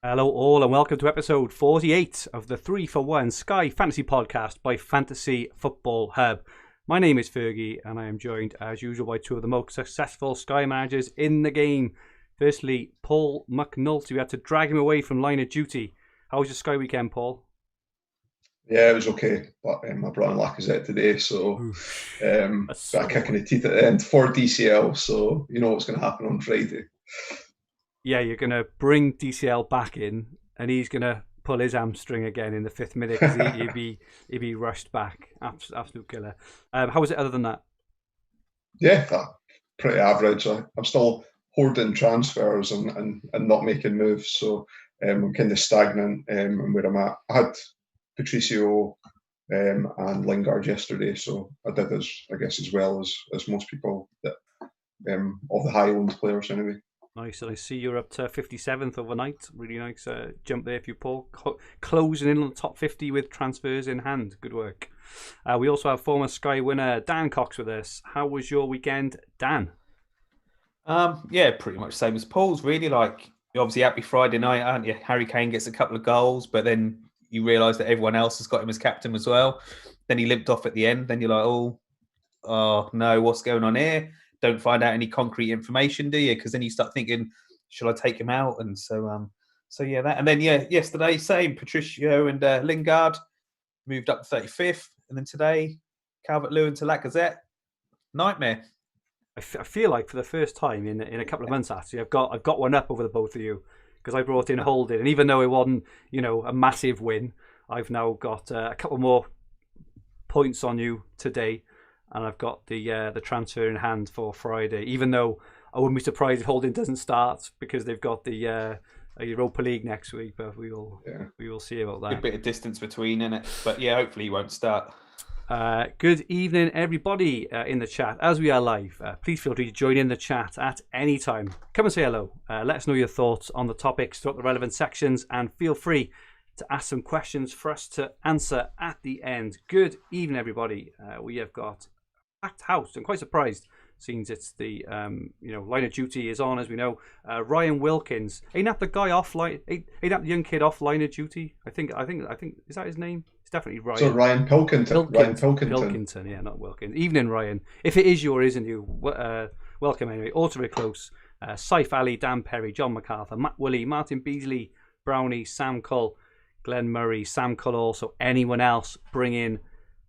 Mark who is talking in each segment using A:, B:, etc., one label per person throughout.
A: Hello all and welcome to episode 48 of the 3 for 1 Sky Fantasy Podcast by Fantasy Football Hub. My name is Fergie and I am joined as usual by two of the most successful Sky managers in the game. Firstly, Paul McAnulty. We had to drag him away from line of duty. How was your Sky weekend, Paul?
B: Yeah, it was okay, but I brought in Lacazette today, so got a kick in the teeth at the end for DCL, so you know what's going to happen on Friday.
A: Yeah, you're going to bring DCL back in and he's going to pull his hamstring again in the 5th minute because he'd be rushed back. Absolute killer. How was it other than that?
B: Yeah, pretty average. I'm still hoarding transfers and not making moves, so I'm kind of stagnant and where I'm at. I had Patricio and Lingard yesterday, so I did as well as most people that of the high owned players anyway.
A: Nice, and I see you're up to 57th overnight. Really nice jump there for you, Paul. Closing in on the top 50 with transfers in hand. Good work. We also have former Sky winner Dan Cox with us. How was your weekend, Dan?
C: Yeah, pretty much same as Paul's. Really, like you're obviously happy Friday night, aren't you? Harry Kane gets a couple of goals, but then you realise that everyone else has got him as captain as well. Then he limped off at the end. Then you're like, oh no, what's going on here? Don't find out any concrete information, do you? Because then you start thinking, should I take him out? And so yeah, that. And then yesterday, same Patricio and Lingard moved up to 35th, and then today, Calvert-Lewin to Lacazette. Nightmare.
A: I feel like for the first time in a couple of months, actually, I've got one up over the both of you because I brought in Holding, and even though it wasn't, a massive win, I've now got a couple more points on you today. And I've got the transfer in hand for Friday, even though I wouldn't be surprised if Holding doesn't start because they've got the Europa League next week, but we will see about that.
C: A bit of distance between, innit? But yeah, hopefully he won't start.
A: Good evening, everybody in the chat. As we are live, please feel free to join in the chat at any time. Come and say hello. Let us know your thoughts on the topics throughout the relevant sections, and feel free to ask some questions for us to answer at the end. Good evening, everybody. We have got packed house. I'm quite surprised, since it's the line of duty is on, as we know. Ryan Wilkins, ain't that the guy offline? Ain't that the young kid off line of duty? I think is that his name? It's definitely Ryan.
B: So Ryan Pilkington.
A: Pilkington, yeah, not Wilkins. Evening, Ryan. If it is you or isn't you, welcome anyway. Also very close. Saif Ali, Dan Perry, John MacArthur, Matt Woolley, Martin Beasley, Brownie, Sam Cull, Glenn Murray, Sam Cull also. Anyone else bring in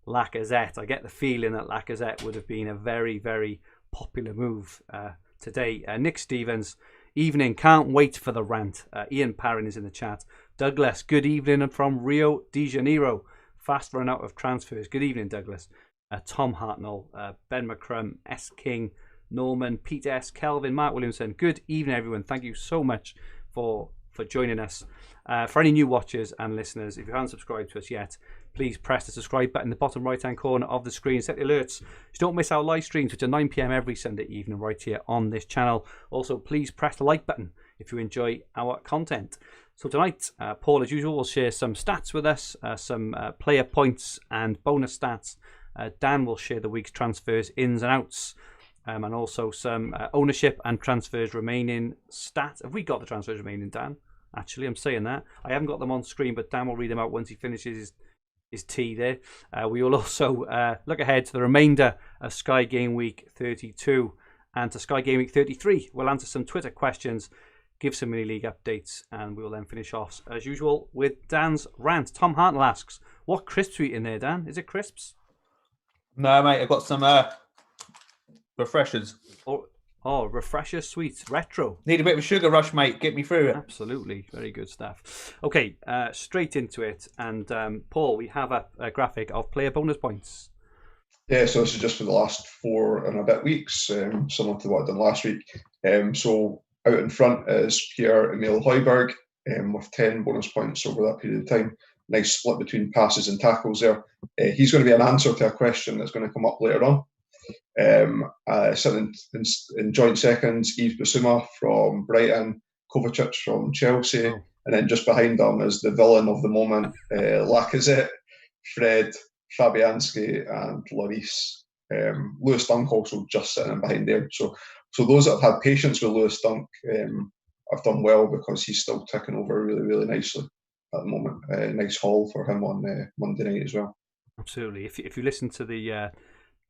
A: Lacazette? I get the feeling that Lacazette would have been a very, very popular move today. Nick Stevens, evening, can't wait for the rant. Ian Parrin is in the chat. Douglas, good evening, and from Rio de Janeiro. Fast run out of transfers. Good evening, Douglas. Tom Hartnell, Ben McCrum, S. King, Norman, Pete S. Kelvin, Mark Williamson. Good evening, everyone. Thank you so much for joining us. For any new watchers and listeners, if you haven't subscribed to us yet, please press the subscribe button in the bottom right hand corner of the screen. Set the alerts so you don't miss our live streams, which are 9 p.m. every Sunday evening right here on this channel. Also, please press the like button if you enjoy our content. So tonight, Paul, as usual, will share some stats with us, some player points and bonus stats. Dan will share the week's transfers ins and outs, and also some ownership and transfers remaining stats. Have we got the transfers remaining, Dan? Actually, I'm saying that. I haven't got them on screen, but Dan will read them out once he finishes his tea there. We will also look ahead to the remainder of Sky Game Week 32 and to Sky Game Week 33. We'll answer some Twitter questions, give some mini-league updates, and we will then finish off, as usual, with Dan's rant. Tom Hartnell asks, what crisps are you eating there, Dan? Is it crisps?
C: No, mate, I've got some refreshers.
A: Oh, refresher sweets, retro.
C: Need a bit of a sugar rush, mate. Get me through it.
A: Absolutely. Very good stuff. Okay, straight into it. And Paul, we have a graphic of player bonus points.
B: Yeah, so this is just for the last 4 and a bit weeks, similar to what I done last week. So out in front is Pierre-Emile Højbjerg with 10 bonus points over that period of time. Nice split between passes and tackles there. He's going to be an answer to a question that's going to come up later on. Sitting in joint seconds, Yves Bissouma from Brighton, Kovacic from Chelsea, and then just behind them is the villain of the moment, Lacazette, Fred, Fabianski, and Lloris. Lewis Dunk also just sitting behind there. So those that have had patience with Lewis Dunk I've done well because he's still ticking over really, really nicely at the moment. Nice haul for him on Monday night as well.
A: Absolutely. If you listen to the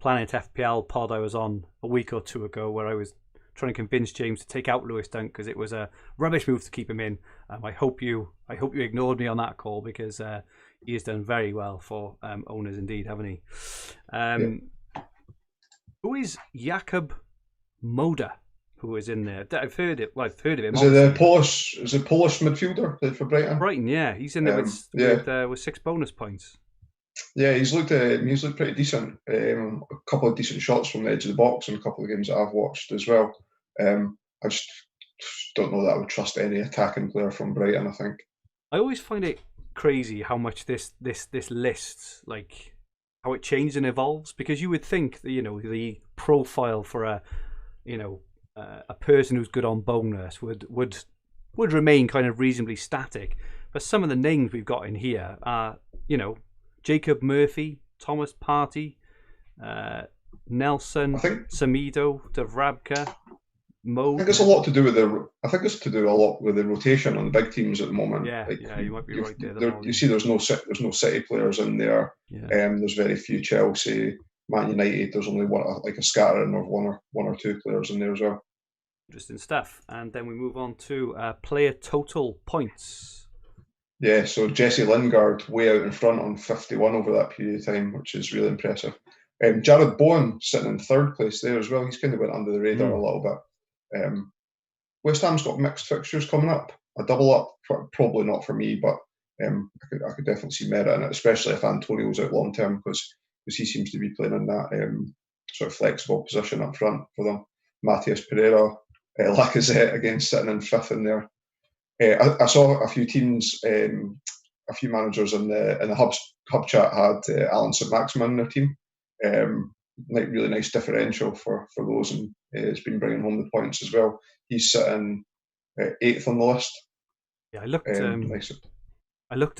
A: Planet FPL pod I was on a week or two ago, where I was trying to convince James to take out Lewis Dunk because it was a rubbish move to keep him in. I hope you ignored me on that call, because he has done very well for owners indeed, haven't he? Who is Jakub Moda? Who is in there? I've heard it. Well, I've heard of him.
B: Is it Polish midfielder, played for Brighton?
A: Brighton, yeah. He's in there with 6 bonus points.
B: Yeah, he's looked pretty decent. A couple of decent shots from the edge of the box in a couple of games that I've watched as well. I just don't know that I would trust any attacking player from Brighton, I think.
A: I always find it crazy how much this list, like how it changes and evolves, because you would think that, the profile for a person who's good on bonus would remain kind of reasonably static. But some of the names we've got in here are, Jacob Murphy, Thomas Partey, Nelson, Samido, Davrabka, Mo.
B: I think it's a lot to do with a lot with the rotation on the big teams at the moment.
A: Yeah, you might be right there.
B: You see, there's no City players in there.
A: Yeah.
B: There's very few Chelsea, Man United. There's only a scattering of one or two players in there as well.
A: Interesting stuff. And then we move on to player total points.
B: Yeah, so Jesse Lingard way out in front on 51 over that period of time, which is really impressive. Jared Bowen sitting in third place there as well. He's kind of went under the radar a little bit. West Ham's got mixed fixtures coming up. A double up, probably not for me, but I could definitely see merit in it, especially if Antonio's out long term, because he seems to be playing in that sort of flexible position up front for them. Matheus Pereira, Lacazette again sitting in fifth in there. I saw a few teams, a few managers in the hub chat had Alan St Maximin in their team. Really nice differential for those, and has been bringing home the points as well. He's sitting 8th on the list. Yeah,
A: I looked at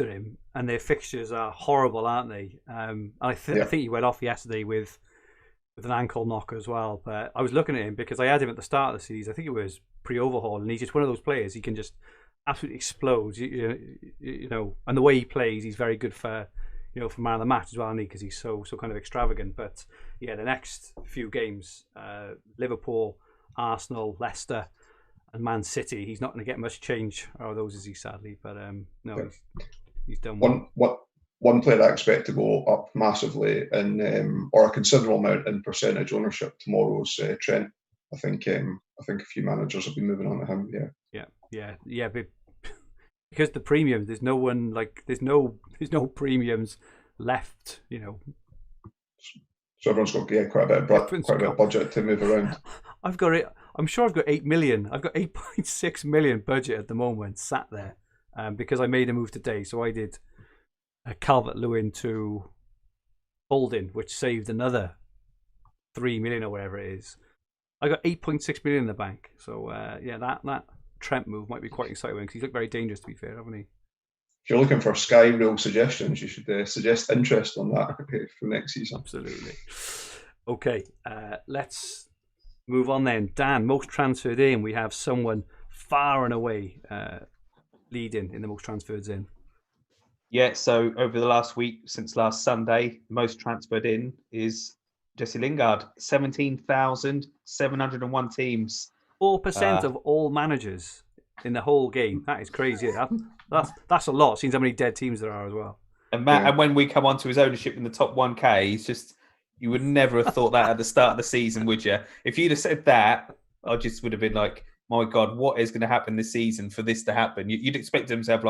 A: him, and their fixtures are horrible, aren't they? I think he went off yesterday with an ankle knock as well. But I was looking at him because I had him at the start of the season. I think it was pre-overhaul, and he's just one of those players. He can just absolutely explode, and the way he plays, he's very good for man of the match as well, because he's so kind of extravagant. But yeah, the next few games, Liverpool, Arsenal, Leicester, and Man City, he's not going to get much change out of those, is he? Sadly, but he's done well.
B: One player I expect to go up massively or a considerable amount in percentage ownership tomorrow is Trent. I think a few managers will be moving on to him.
A: Yeah. But because the premiums, there's no one there's no premiums left.
B: So everyone's got quite a bit of budget to move around.
A: I'm sure I've got 8 million. I've got 8.6 million budget at the moment sat there, because I made a move today. So I did a Calvert-Lewin to Holding, which saved another 3 million or whatever it is. I got 8.6 million in the bank. So that Trent move might be quite exciting, because he's looked very dangerous, to be fair, haven't he?
B: If you're looking for Sky Real suggestions, you should suggest interest on that for next season.
A: Absolutely. Okay, let's move on then. Dan, most transferred in. We have someone far and away leading in the most transferred in.
C: Yeah, so over the last week, since last Sunday, most transferred in is Jesse Lingard, 17,701 teams.
A: 4% of all managers in the whole game. That is crazy. That's a lot. Seems how many dead teams there are as well.
C: And and when we come on to his ownership in the top 1K, he's just, you would never have thought that at the start of the season, would you? If you'd have said that, I just would have been like, my God, what is going to happen this season for this to happen? You'd expect him to have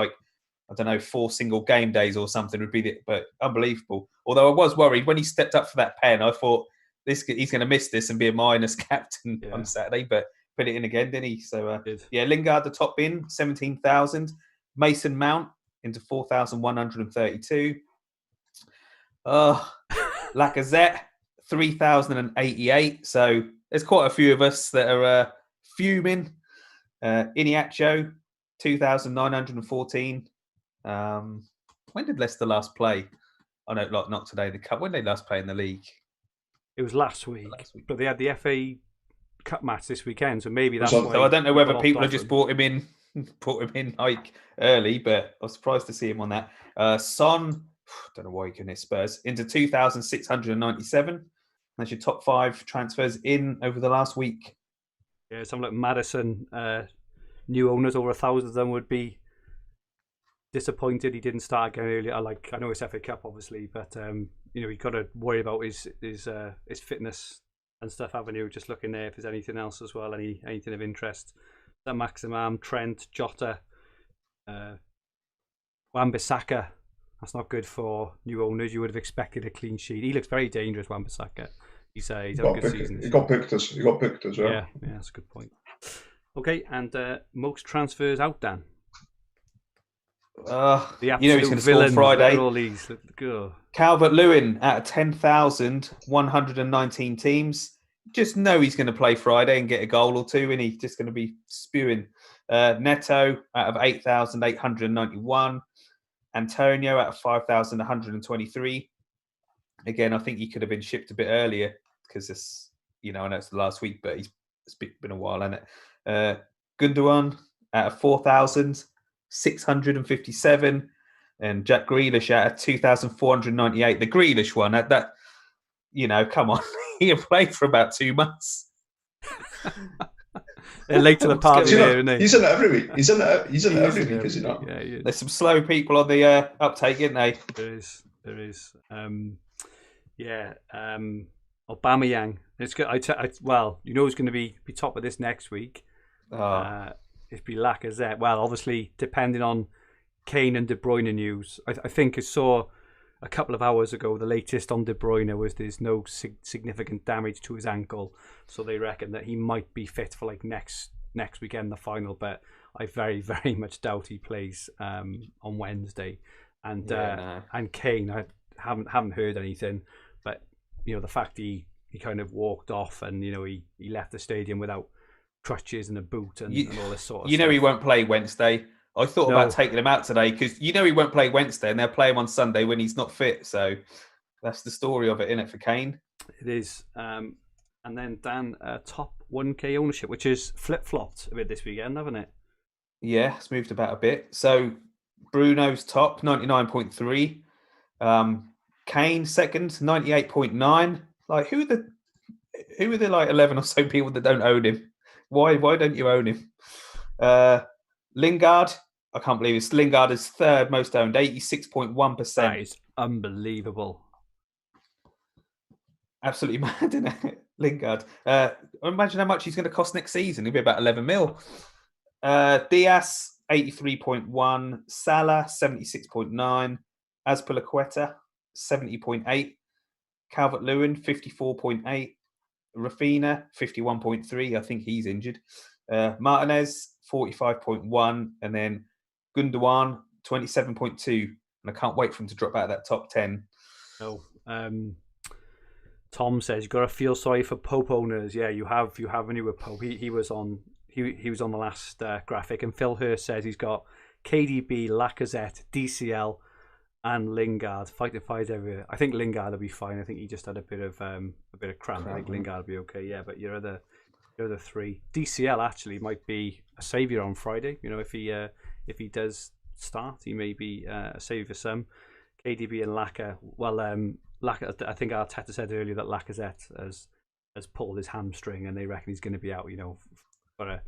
C: 4 single game days or something would be, but unbelievable. Although I was worried when he stepped up for that pen, I thought he's going to miss this and be a minus captain on Saturday, but put it in again, didn't he? So, Lingard, the top bin, 17,000. Mason Mount into 4,132. Lacazette, 3,088. So there's quite a few of us that are fuming. Iniacho, 2,914. When did Leicester last play? Oh, no, not today, the Cup. When did they last play in the league?
A: It was last week. But they had the FA cup match this weekend, so maybe that's
B: So
A: why.
C: So I don't know whether people have
A: off
C: just
A: him.
C: brought him in like early, but I was surprised to see him on that. Son, don't know why he couldn't hit Spurs, into 2,697. That's your top 5 transfers in over the last week.
A: Yeah, something like Madison, new owners, over 1,000 of them would be disappointed he didn't start again earlier. I know it's FA Cup, obviously, but you've got to worry about his fitness and stuff, haven't you? Just looking there if there's anything else as well, anything of interest. That Maximum, Trent, Jota, Wan-Bissaka. That's not good for new owners. You would have expected a clean sheet. He looks very dangerous, Wan-Bissaka. He's had a good season.
B: He got picked as well.
A: Yeah, that's a good point. Okay, and most transfers out, Dan. The absolute
C: he's going to
A: villains.
C: score Friday.
A: All these. Go.
C: Calvert-Lewin out of 10,119 teams. Just know he's going to play Friday and get a goal or two, and he's just going to be spewing. Neto out of 8,891. Antonio out of 5,123. Again, I think he could have been shipped a bit earlier because this, I know it's the last week, but it's been a while, hasn't it? Gundogan out of 4,657. And Jack Grealish out of 2,498. The Grealish one, that come on. He played for about 2 months.
A: They're late to the party there, isn't he?
B: He's in it every week. He's in it every week, is he not?
A: Yeah,
C: there's some slow people on the uptake, isn't they?
A: There is. Aubameyang. It's good. Well, who's going to be top of this next week? It'd be Lacazette. Well, obviously, depending on Kane and De Bruyne news. I think I saw a couple of hours ago the latest on De Bruyne was there's no significant damage to his ankle, so they reckon that he might be fit for like next weekend, the final. But I very, very much doubt he plays on Wednesday. And and Kane, I haven't heard anything, but the fact he kind of walked off and he left the stadium without crutches and a boot and all this sort of stuff.
C: He won't play Wednesday. I thought about taking him out today because he won't play Wednesday and they'll play him on Sunday when he's not fit. So that's the story of it, isn't it, for Kane?
A: It is. And then Dan, top 1K ownership, which is flip-flopped a bit this weekend, haven't it?
C: Yeah, it's moved about a bit. So Bruno's top, 99.3. Kane second, 98.9. Like who are the like 11 or so people that don't own him? Why don't you own him? Lingard, I can't believe it. Lingard is third most owned, 86.1%.
A: That is unbelievable.
C: Absolutely mad, isn't it? Lingard. Imagine how much he's going to cost next season. He'll be about 11 mil. Diaz, 83.1. Salah, 76.9. Azpilicueta, 70.8. Calvert-Lewin, 54.8. Rafinha, 51.3. I think he's injured. Martinez, 45.1. And then Gundogan, 27.2. And I can't wait for him to drop out of that top 10.
A: No. Tom says you've got to feel sorry for Pope owners. Yeah, you have when you were Pope. He was on the last graphic, and Phil Hurst says he's got KDB, Lacazette, DCL, and Lingard fighting fires everywhere. I think Lingard will be fine. I think he just had a bit of cramp. I think Lingard will be okay. Yeah, but your other three, DCL actually might be a saviour on Friday. If he does start, he may be a saviour for some. KDB and Laka. Well, I think Arteta said earlier that Lacazette has pulled his hamstring, and they reckon he's going to be out, for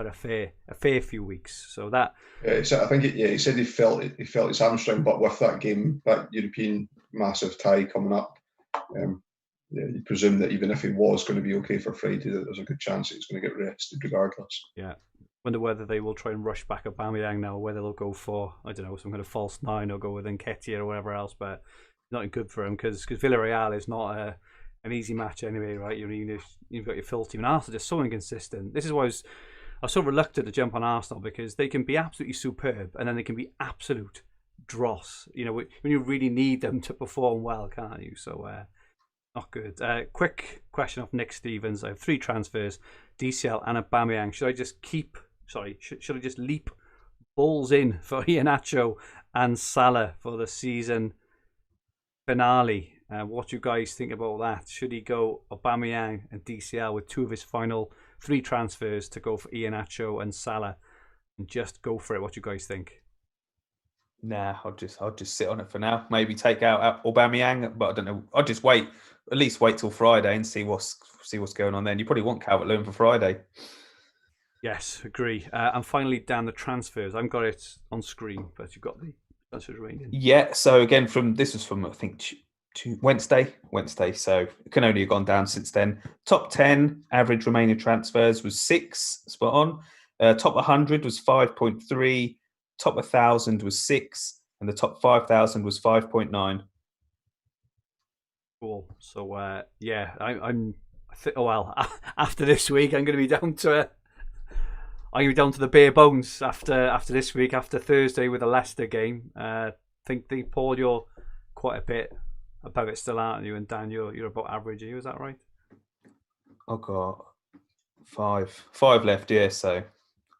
A: a fair few weeks. So that.
B: He said he felt his hamstring, but with that game, that European massive tie coming up, you presume that even if he was going to be okay for Friday, that there's a good chance he's going to get rested regardless.
A: Yeah. Wonder whether they will try and rush back Aubameyang now, or whether they'll go for, I don't know, some kind of false nine, or go with Nketiah or whatever else. But not good for him because Villarreal is not an easy match anyway, right? You've got your full team, and Arsenal are just so inconsistent. This is why I was so reluctant to jump on Arsenal, because they can be absolutely superb and then they can be absolute dross. When you really need them to perform well, can't you? So not good. Quick question of Nick Stevens. I have 3 transfers: DCL and Aubameyang. Should I just should I just leap balls in for Iheanacho and Salah for the season finale? What do you guys think about that? Should he go Aubameyang and DCL with 2 of his final 3 transfers to go for Iheanacho and Salah, and just go for it. What do you guys think?
C: Nah, I'll just sit on it for now. Maybe take out Aubameyang, but I don't know. I'll just wait. At least wait till Friday and see what's going on then. You probably want Calvert-Lewin for Friday.
A: Yes, agree. And finally, Dan, the transfers. I've got it on screen, but you've got the transfers remaining.
C: Yeah. So again, this was from I think Wednesday. So it can only have gone down since then. Top 10 average remaining transfers was 6, spot on. Top 100 was 5.3. Top 1,000 was 6, and the top 5,000 was 5.9.
A: Cool. So after this week, I'm going to be down to the bare bones after this week, after Thursday with the Leicester game. Think Paul, you're quite a bit above it still, aren't you? And Dan, you're about average. Are you? Is that right?
C: I've got 5 left. Yeah. So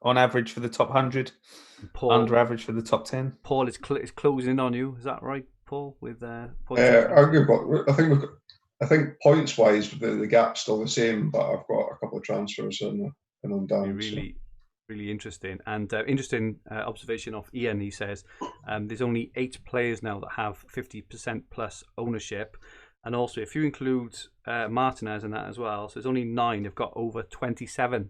C: on average for the top 100, Paul, under average for the top 10.
A: Paul is closing in on you. Is that right, Paul? With points.
B: I think points wise, the gap's still the same, but I've got a couple of transfers and I'm down.
A: Really interesting. And interesting observation of Ian. He says there's only 8 players now that have 50% plus ownership, and also if you include Martinez in that as well, so there's only 9 have got over 27%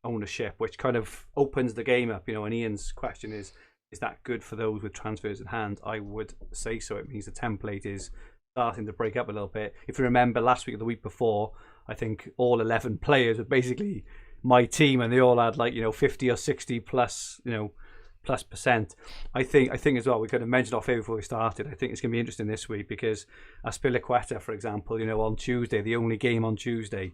A: ownership, which kind of opens the game up. And Ian's question is that good for those with transfers in hand? I would say so. It means the template is starting to break up a little bit. If you remember last week or the week before, I think all 11 players were basically my team, and they all had 50 or 60 plus plus percent. I think as well, we could have mentioned off here before we started, I think it's going to be interesting this week because Azpilicueta, for example, on Tuesday, the only game on Tuesday,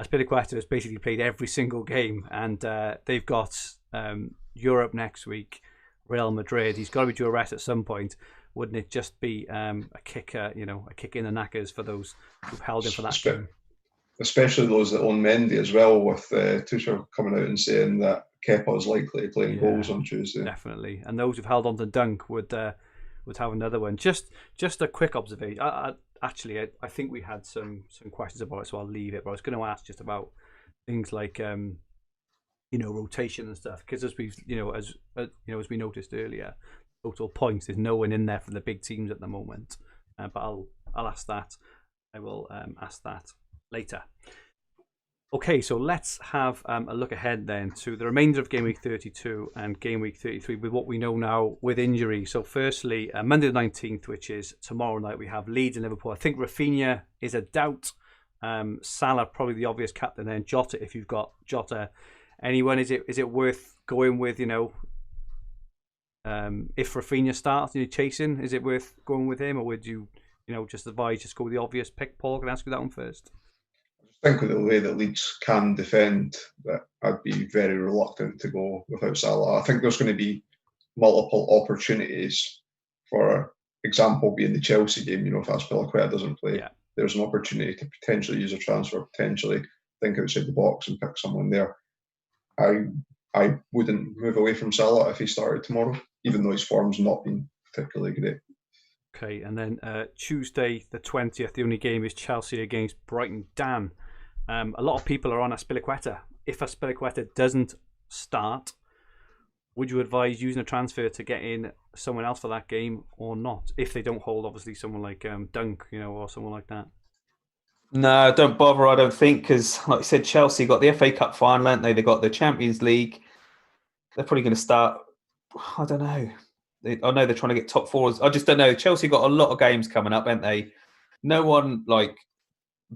A: Azpilicueta has basically played every single game, and they've got Europe next week, Real Madrid. He's got to be due a rest at some point. Wouldn't it just be a kick in the knackers for those who've held him for that game?
B: Especially those that own Mendy as well, with Tuchel coming out and saying that Kepa is likely to play in goals on Tuesday.
A: Definitely, and those who've held on to Dunk would have another one. Just a quick observation. I think we had some questions about it, so I'll leave it. But I was going to ask just about things like rotation and stuff, because as we've as we noticed earlier, total points, there's no one in there for the big teams at the moment. But I'll ask that. I will ask that later. Okay, so let's have a look ahead then to the remainder of Game Week 32 and Game Week 33 with what we know now with injury. So firstly, Monday the 19th, which is tomorrow night, we have Leeds and Liverpool. I think Rafinha is a doubt. Salah, probably the obvious captain then. Jota, if you've got Jota. Anyone, is it worth going with, if Rafinha starts and you're chasing, is it worth going with him, or would you, just advise just go with the obvious pick? Paul, can I ask you that one first?
B: I think with the way that Leeds can defend, that I'd be very reluctant to go without Salah. I think there's going to be multiple opportunities. For example, being the Chelsea game, if Azpilicueta doesn't play, there's an opportunity to potentially use a transfer, potentially think outside the box and pick someone there. I wouldn't move away from Salah if he started tomorrow, even though his form's not been particularly great.
A: Okay, and then Tuesday the 20th, the only game is Chelsea against Brighton. Dan, a lot of people are on Azpilicueta. If Azpilicueta doesn't start, would you advise using a transfer to get in someone else for that game or not? If they don't hold, obviously, someone like Dunk, or someone like that.
C: No, don't bother, I don't think, because, like I said, Chelsea got the FA Cup final, haven't they? They got the Champions League. They're probably going to start, I don't know. I know they're trying to get top 4s. I just don't know. Chelsea got a lot of games coming up, haven't they? No one like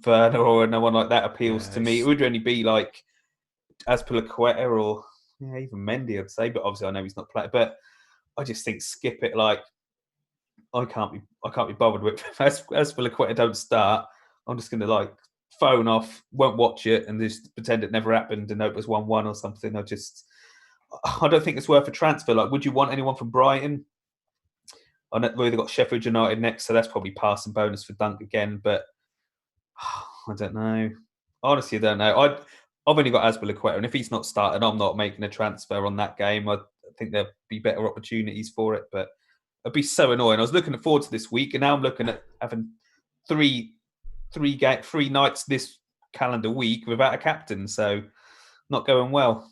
C: Werner or no one like that appeals to me. It would only be like Azpilicueta or even Mendy, I'd say. But obviously, I know he's not playing. But I just think skip it. Like I can't be bothered with Azpilicueta don't start. I'm just going to phone off, won't watch it, and just pretend it never happened and hope it was 1-1 or something. I don't think it's worth a transfer. Would you want anyone from Brighton? I know they've got Sheffield United next, so that's probably passing bonus for Dunk again. But I don't know. Honestly, I don't know. I've only got Azpilicueta, and if he's not starting, I'm not making a transfer on that game. I think there'll be better opportunities for it, but it'd be so annoying. I was looking forward to this week, and now I'm looking at having three nights this calendar week without a captain, so not going well.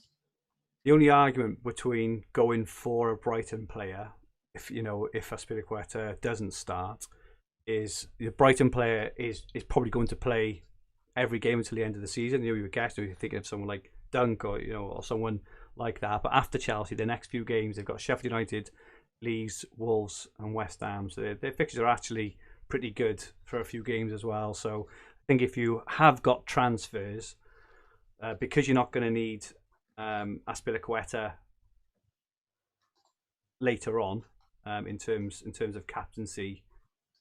A: The only argument between going for a Brighton player, if Azpilicueta doesn't start, is the Brighton player is probably going to play every game until the end of the season. You would guess, you're thinking of someone like Dunk or someone like that. But after Chelsea, the next few games they've got Sheffield United, Leeds, Wolves, and West Ham. So their fixtures are actually pretty good for a few games as well. So I think if you have got transfers, because you're not going to need Azpilicueta later on in terms of captaincy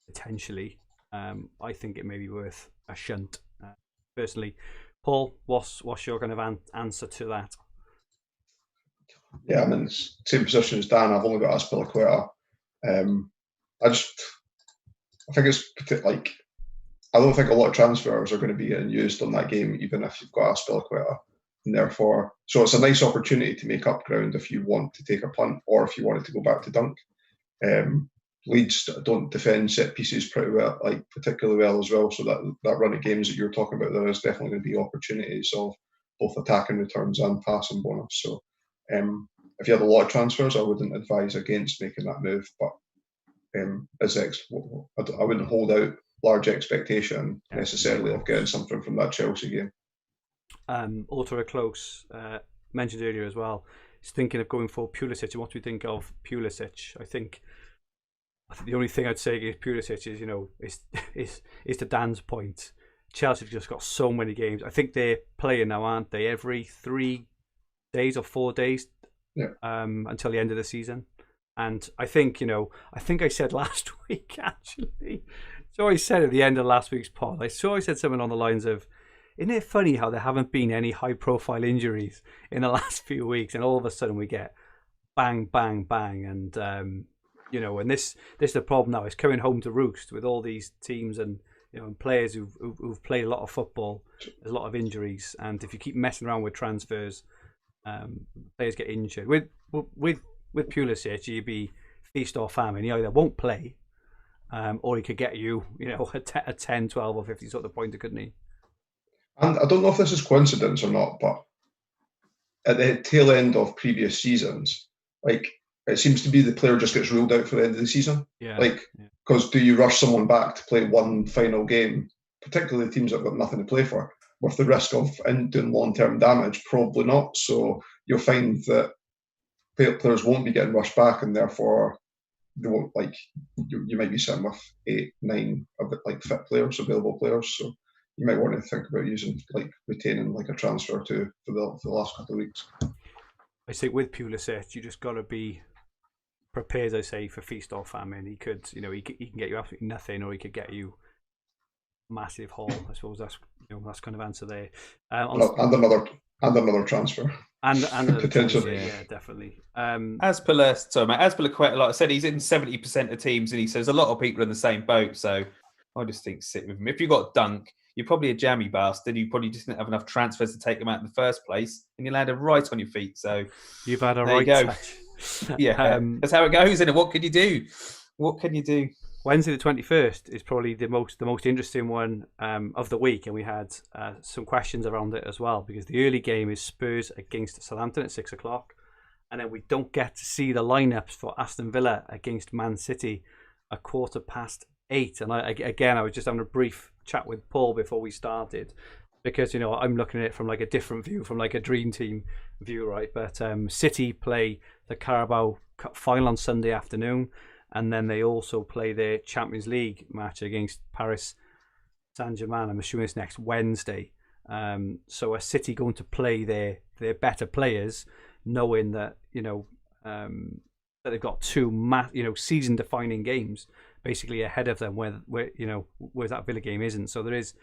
A: potentially, I think it may be worth a shunt. Personally, Paul, what's your kind of answer to that?
B: Yeah, I'm in the same position as Dan. I've only got Azpilicueta. I think it's like, I don't think a lot of transfers are going to be getting used on that game, even if you've got Azpilicueta. And therefore, so it's a nice opportunity to make up ground if you want to take a punt or if you wanted to go back to Dunk. Leeds don't defend set pieces pretty well, like particularly well as well. So that run of games that you're talking about, there is definitely going to be opportunities of both attacking returns and passing bonus. So if you had a lot of transfers, I wouldn't advise against making that move. But I wouldn't hold out large expectation necessarily of getting something from that Chelsea game.
A: Ultra Close mentioned earlier as well. He's thinking of going for Pulisic. And what do we think of Pulisic? I think the only thing I'd say against Pulisic is is to Dan's point. Chelsea have just got so many games. I think they're playing now, aren't they? Every 3 days or 4 days, until the end of the season. And I think I said last week actually. So I said at the end of last week's pod, I said something on the lines of, isn't it funny how there haven't been any high-profile injuries in the last few weeks, and all of a sudden we get bang, bang, bang, and and this is the problem now. It's coming home to roost with all these teams and and players who've played a lot of football. There's a lot of injuries, and if you keep messing around with transfers, players get injured. With Pulisic, you'd be feast or famine. He either won't play, or he could get you, a 10, 12 or 15 sort of pointer, couldn't he?
B: And I don't know if this is coincidence or not, but at the tail end of previous seasons, like it seems to be the player just gets ruled out for the end of the season.
A: Yeah.
B: Because do you rush someone back to play one final game, particularly teams that have got nothing to play for, with the risk of doing long-term damage? Probably not. So you'll find that players won't be getting rushed back, and therefore they won't, you might be sitting with 8, 9 of it, fit players, available players. So you might want to think about retaining a transfer to for the last couple of weeks.
A: I think with Pulisic, you just got to be prepared, I say, for feast or famine. He could, he can get you absolutely nothing, or he could get you massive haul. I suppose that's kind of answer there.
B: And another transfer.
A: And
B: potentially,
A: yeah, definitely.
C: Azpilicueta, like I said, he's in 70% of teams, and he says a lot of people are in the same boat. So I just think sit with him. If you got Dunk, you're probably a jammy bastard. You probably just didn't have enough transfers to take him out in the first place, and you landed right on your feet. So
A: you've had a
C: there
A: right
C: you go.
A: touch.
C: Yeah, that's how it goes, isn't it? What can you do?
A: Wednesday the 21st is probably the most interesting one of the week, and we had some questions around it as well, because the early game is Spurs against Southampton at 6:00, and then we don't get to see the lineups for Aston Villa against Man City at 8:15. And I was just having a brief chat with Paul before we started, because I'm looking at it from a different view, from a Dream Team view, right? But City play the Carabao Cup final on Sunday afternoon, and then they also play their Champions League match against Paris Saint-Germain. I'm assuming it's next Wednesday. So are City going to play their better players, knowing that that they've got two season-defining games basically ahead of them, where that Villa game isn't. So there is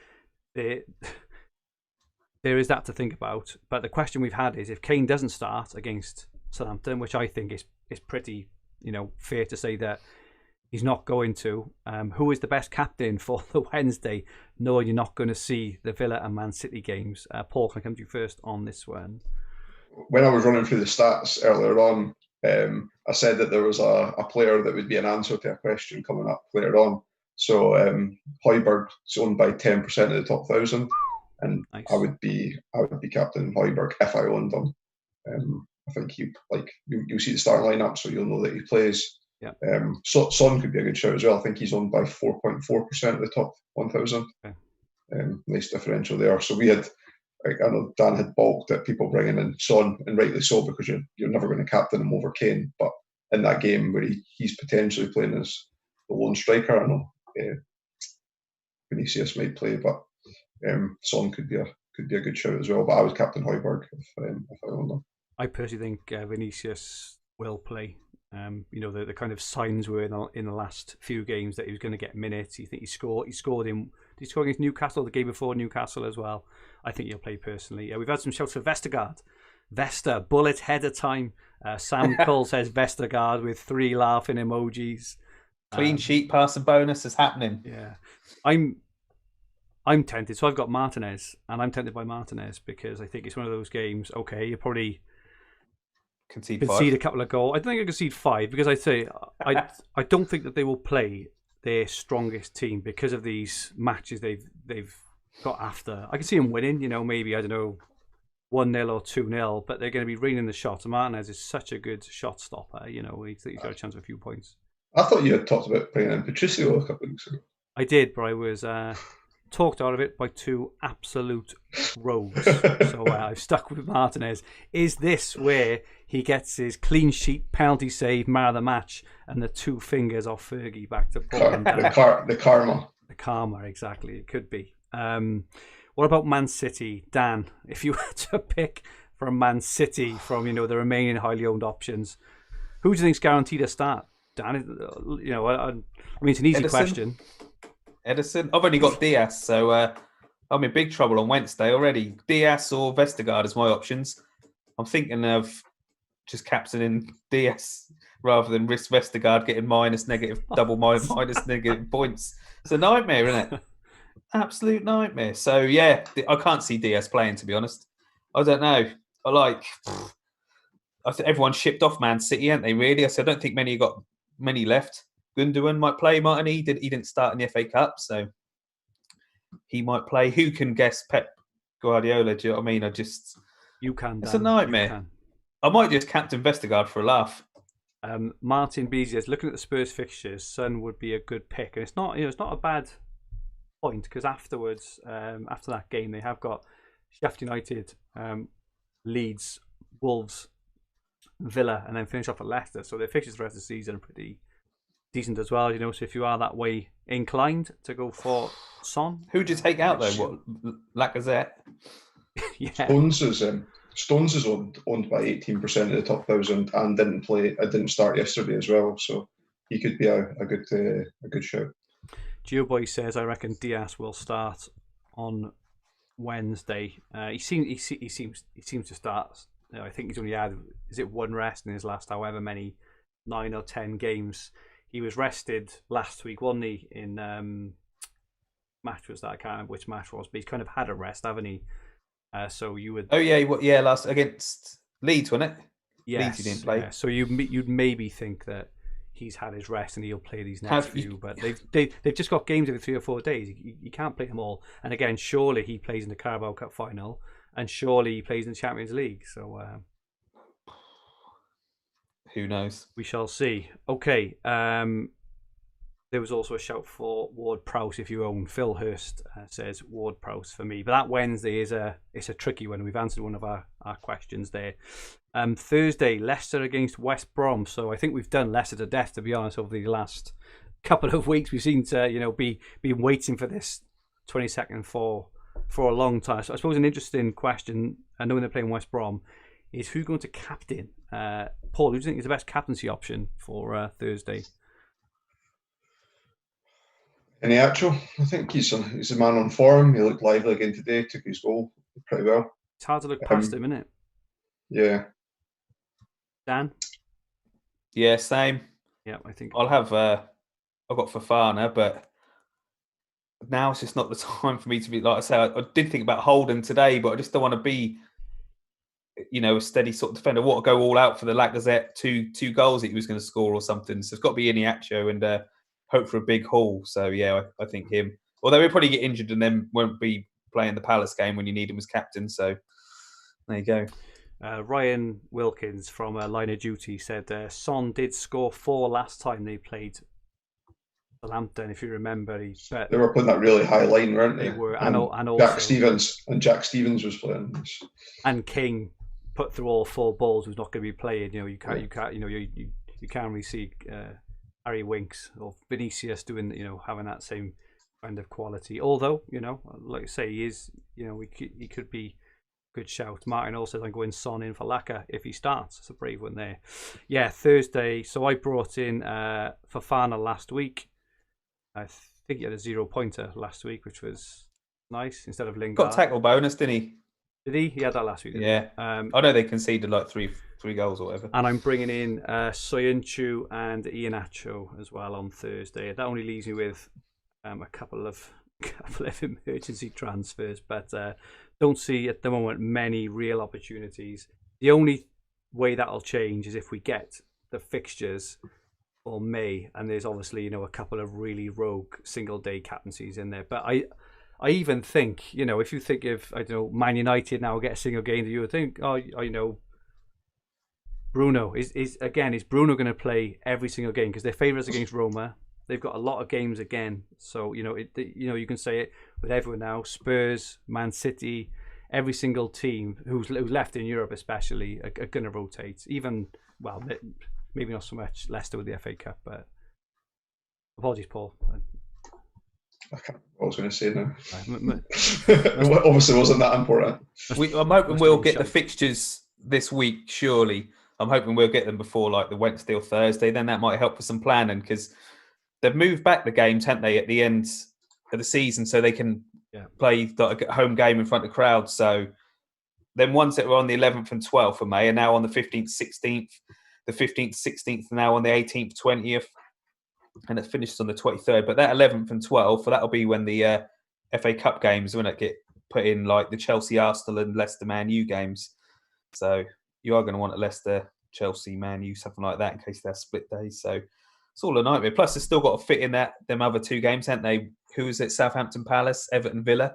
A: that to think about. But the question we've had is, if Kane doesn't start against Southampton, which I think is pretty fair to say that he's not going to, who is the best captain for the Wednesday, knowing you're not going to see the Villa and Man City games? Paul, can I come to you first on this one?
B: When I was running through the stats earlier on, I said that there was a player that would be an answer to a question coming up later on. So Højbjerg's owned by 10% of the top 1,000. and
A: Nice.
B: I would be captain Højbjerg if I owned him. I think you'll see the starting lineup, so you'll know that he plays.
A: Yeah.
B: So Son could be a good shout as well. I think he's owned by 4.4% of the top 1,000.
A: Okay.
B: Nice differential there. So we had, I know Dan had balked at people bringing in Son, and rightly so, because you're never going to captain him over Kane. But in that game where he's potentially playing as the lone striker, I know Vinicius might play, but Son could be a good shout as well. But I was captain Højbjerg if I owned him.
A: I personally think Vinicius will play. The kind of signs were in the last few games that he was going to get minutes. You think he scored in? Did he score against Newcastle the game before Newcastle as well? I think he'll play personally. We've had some shouts for Vestergaard. Vesta, bullet header time. Sam Cull says Vestergaard with 3 laughing emojis.
C: Clean sheet passing bonus is happening.
A: Yeah, I'm tempted. So I've got Martinez, and I'm tempted by Martinez because I think it's one of those games. Okay, you probably concede a couple of goals. I don't think I concede 5 because I don't think that they will play their strongest team because of these matches they've got after. I can see them winning, maybe, I don't know, 1-0 or 2-0, but they're going to be raining the shots. Martinez is such a good shot stopper, he's got a chance of a few points.
B: I thought you had talked about bringing in Patricio a couple of weeks ago.
A: I did, but I was talked out of it by 2 absolute rogues. So I've stuck with Martinez. Is this where he gets his clean sheet penalty save, man of the match, and the 2 fingers off Fergie back to Paul?
B: The karma.
A: The karma, exactly. It could be. What about Man City, Dan? If you were to pick from Man City from the remaining highly owned options, who do you think's guaranteed to start? Dan, I mean, it's an easy question.
C: Ederson. I've only got Diaz, so I'm in big trouble on Wednesday already. Diaz or Vestergaard as my options. I'm thinking of just captaining Diaz rather than risk Vestergaard getting minus negative points. It's a nightmare, isn't it? Absolute nightmare. So yeah, I can't see Diaz playing, to be honest. I don't know. I think everyone shipped off Man City, haven't they? Really? I don't think many left. Gundogan might play, Martin. He didn't start in the FA Cup, so he might play. Who can guess Pep Guardiola? Do you know what I mean?
A: You can.
C: It's a nightmare. I might just captain Vestergaard for a laugh.
A: Martin Beasley is looking at the Spurs fixtures. Son would be a good pick, and it's not a bad point because afterwards, after that game, they have got Sheffield United, Leeds, Wolves, Villa, and then finish off at Leicester. So their fixtures for the rest of the season are pretty decent as well, So if you are that way inclined to go for Son,
C: who'd you take out though? What, Lacazette?
A: Yeah,
B: Stones is owned by 18% of the top 1,000 and didn't start yesterday as well, so he could be a good shout.
A: Geoboy says, I reckon Diaz will start on Wednesday. He seems to start. I think he's only had one rest in his last however many 9 or 10 games. He was rested last week, wasn't he? In match was that? I can't remember which match was, but he's kind of had a rest, haven't he? So you would.
C: Oh yeah, last against Leeds, wasn't it?
A: Yes,
C: Leeds he didn't play.
A: Yeah. So you'd maybe think that he's had his rest and he'll play these next few, but they've just got games every 3 or 4 days. You can't play them all. And again, surely he plays in the Carabao Cup final, and surely he plays in the Champions League. So.
C: Who knows?
A: We shall see. Okay. There was also a shout for Ward-Prowse if you own. Phil Hurst says Ward-Prowse for me. But that Wednesday is a tricky one. We've answered one of our questions there. Thursday, Leicester against West Brom. So I think we've done Leicester to death, to be honest, over the last couple of weeks. We've seemed to, be waiting for this 22nd for a long time. So I suppose an interesting question, I know when they're playing West Brom, is who's going to captain? Paul, who do you think is the best captaincy option for Thursday?
B: Iheanacho. I think he's a man on form. He looked lively again today, took his goal pretty well.
A: It's hard to look past him, isn't it?
B: Yeah.
A: Dan?
C: Yeah, same.
A: Yeah, I think
C: I've got Fofana, but now it's just not the time for me to be, like I say, I did think about Holden today, but I just don't want to be a steady sort of defender. What, go all out for the Lacazette two goals that he was going to score or something. So it's got to be Iheanacho and hope for a big haul. So yeah, I think him. Although he'll probably get injured and then won't be playing the Palace game when you need him as captain. So there you go.
A: Ryan Wilkins from Line of Duty said Son did score 4 last time they played Southampton, if you remember.
B: They were putting that really high line, weren't they?
A: They were,
B: and
A: also
B: Jack Stevens was playing.
A: And King put through all 4 balls was not going to be playing. You can't really see Harry Winks or Vinicius doing, having that same kind of quality. Although, like I say, he is, he could be a good shout. Martin also says I'm going Son in for Laka if he starts. It's a brave one there. Yeah, Thursday. So I brought in Fofana last week. I think he had a 0-pointer last week, which was nice instead of Lingard.
C: Got a tackle bonus, didn't he?
A: Did he? He had that last week.
C: Yeah. I know they conceded like three goals or whatever.
A: And I'm bringing in Soyuncu and Iheanacho as well on Thursday. That only leaves me with a couple of emergency transfers, but don't see at the moment many real opportunities. The only way that'll change is if we get the fixtures for May, and there's obviously a couple of really rogue single day captaincies in there. But I even think, if you think of, I don't know, Man United now get a single game, you would think, Bruno is Bruno going to play every single game because they're favourites against Roma. They've got a lot of games again, so you can say it with everyone now. Spurs, Man City, every single team who's left in Europe, especially, are going to rotate. Even maybe not so much Leicester with the FA Cup, but apologies, Paul.
B: I can't what I was going to say now. It obviously wasn't that important.
C: I'm hoping we'll get the fixtures this week, surely. I'm hoping we'll get them before like the Wednesday or Thursday. Then that might help with some planning because they've moved back the games, haven't they, at the end of the season so they can play like a home game in front of crowds. So then ones that were on the 11th and 12th of May are now on the 15th, 16th. The 15th, 16th now on the 18th, 20th. And it finishes on the 23rd. But that 11th and 12th, that'll be when the FA Cup games, when it get put in, like the Chelsea, Arsenal and Leicester Man U games. So you are going to want a Leicester, Chelsea, Man U, something like that in case they're split days. So it's all a nightmare. Plus, they've still got to fit in them other 2 games, haven't they? Who is it? Southampton Palace, Everton Villa.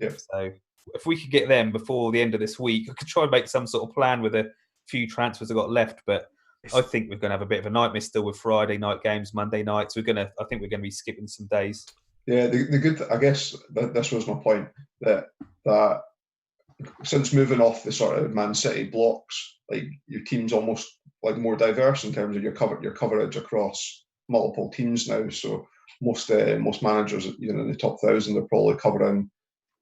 B: Yeah.
C: So if we could get them before the end of this week, I could try and make some sort of plan with a few transfers I've got left, but I think we're going to have a bit of a nightmare still with Friday night games, Monday nights. I think we're going to be skipping some days.
B: Yeah, the good. I guess this was my point that since moving off the sort of Man City blocks, like your team's almost like more diverse in terms of your coverage across multiple teams now. So most managers, in the top 1,000, they're probably covering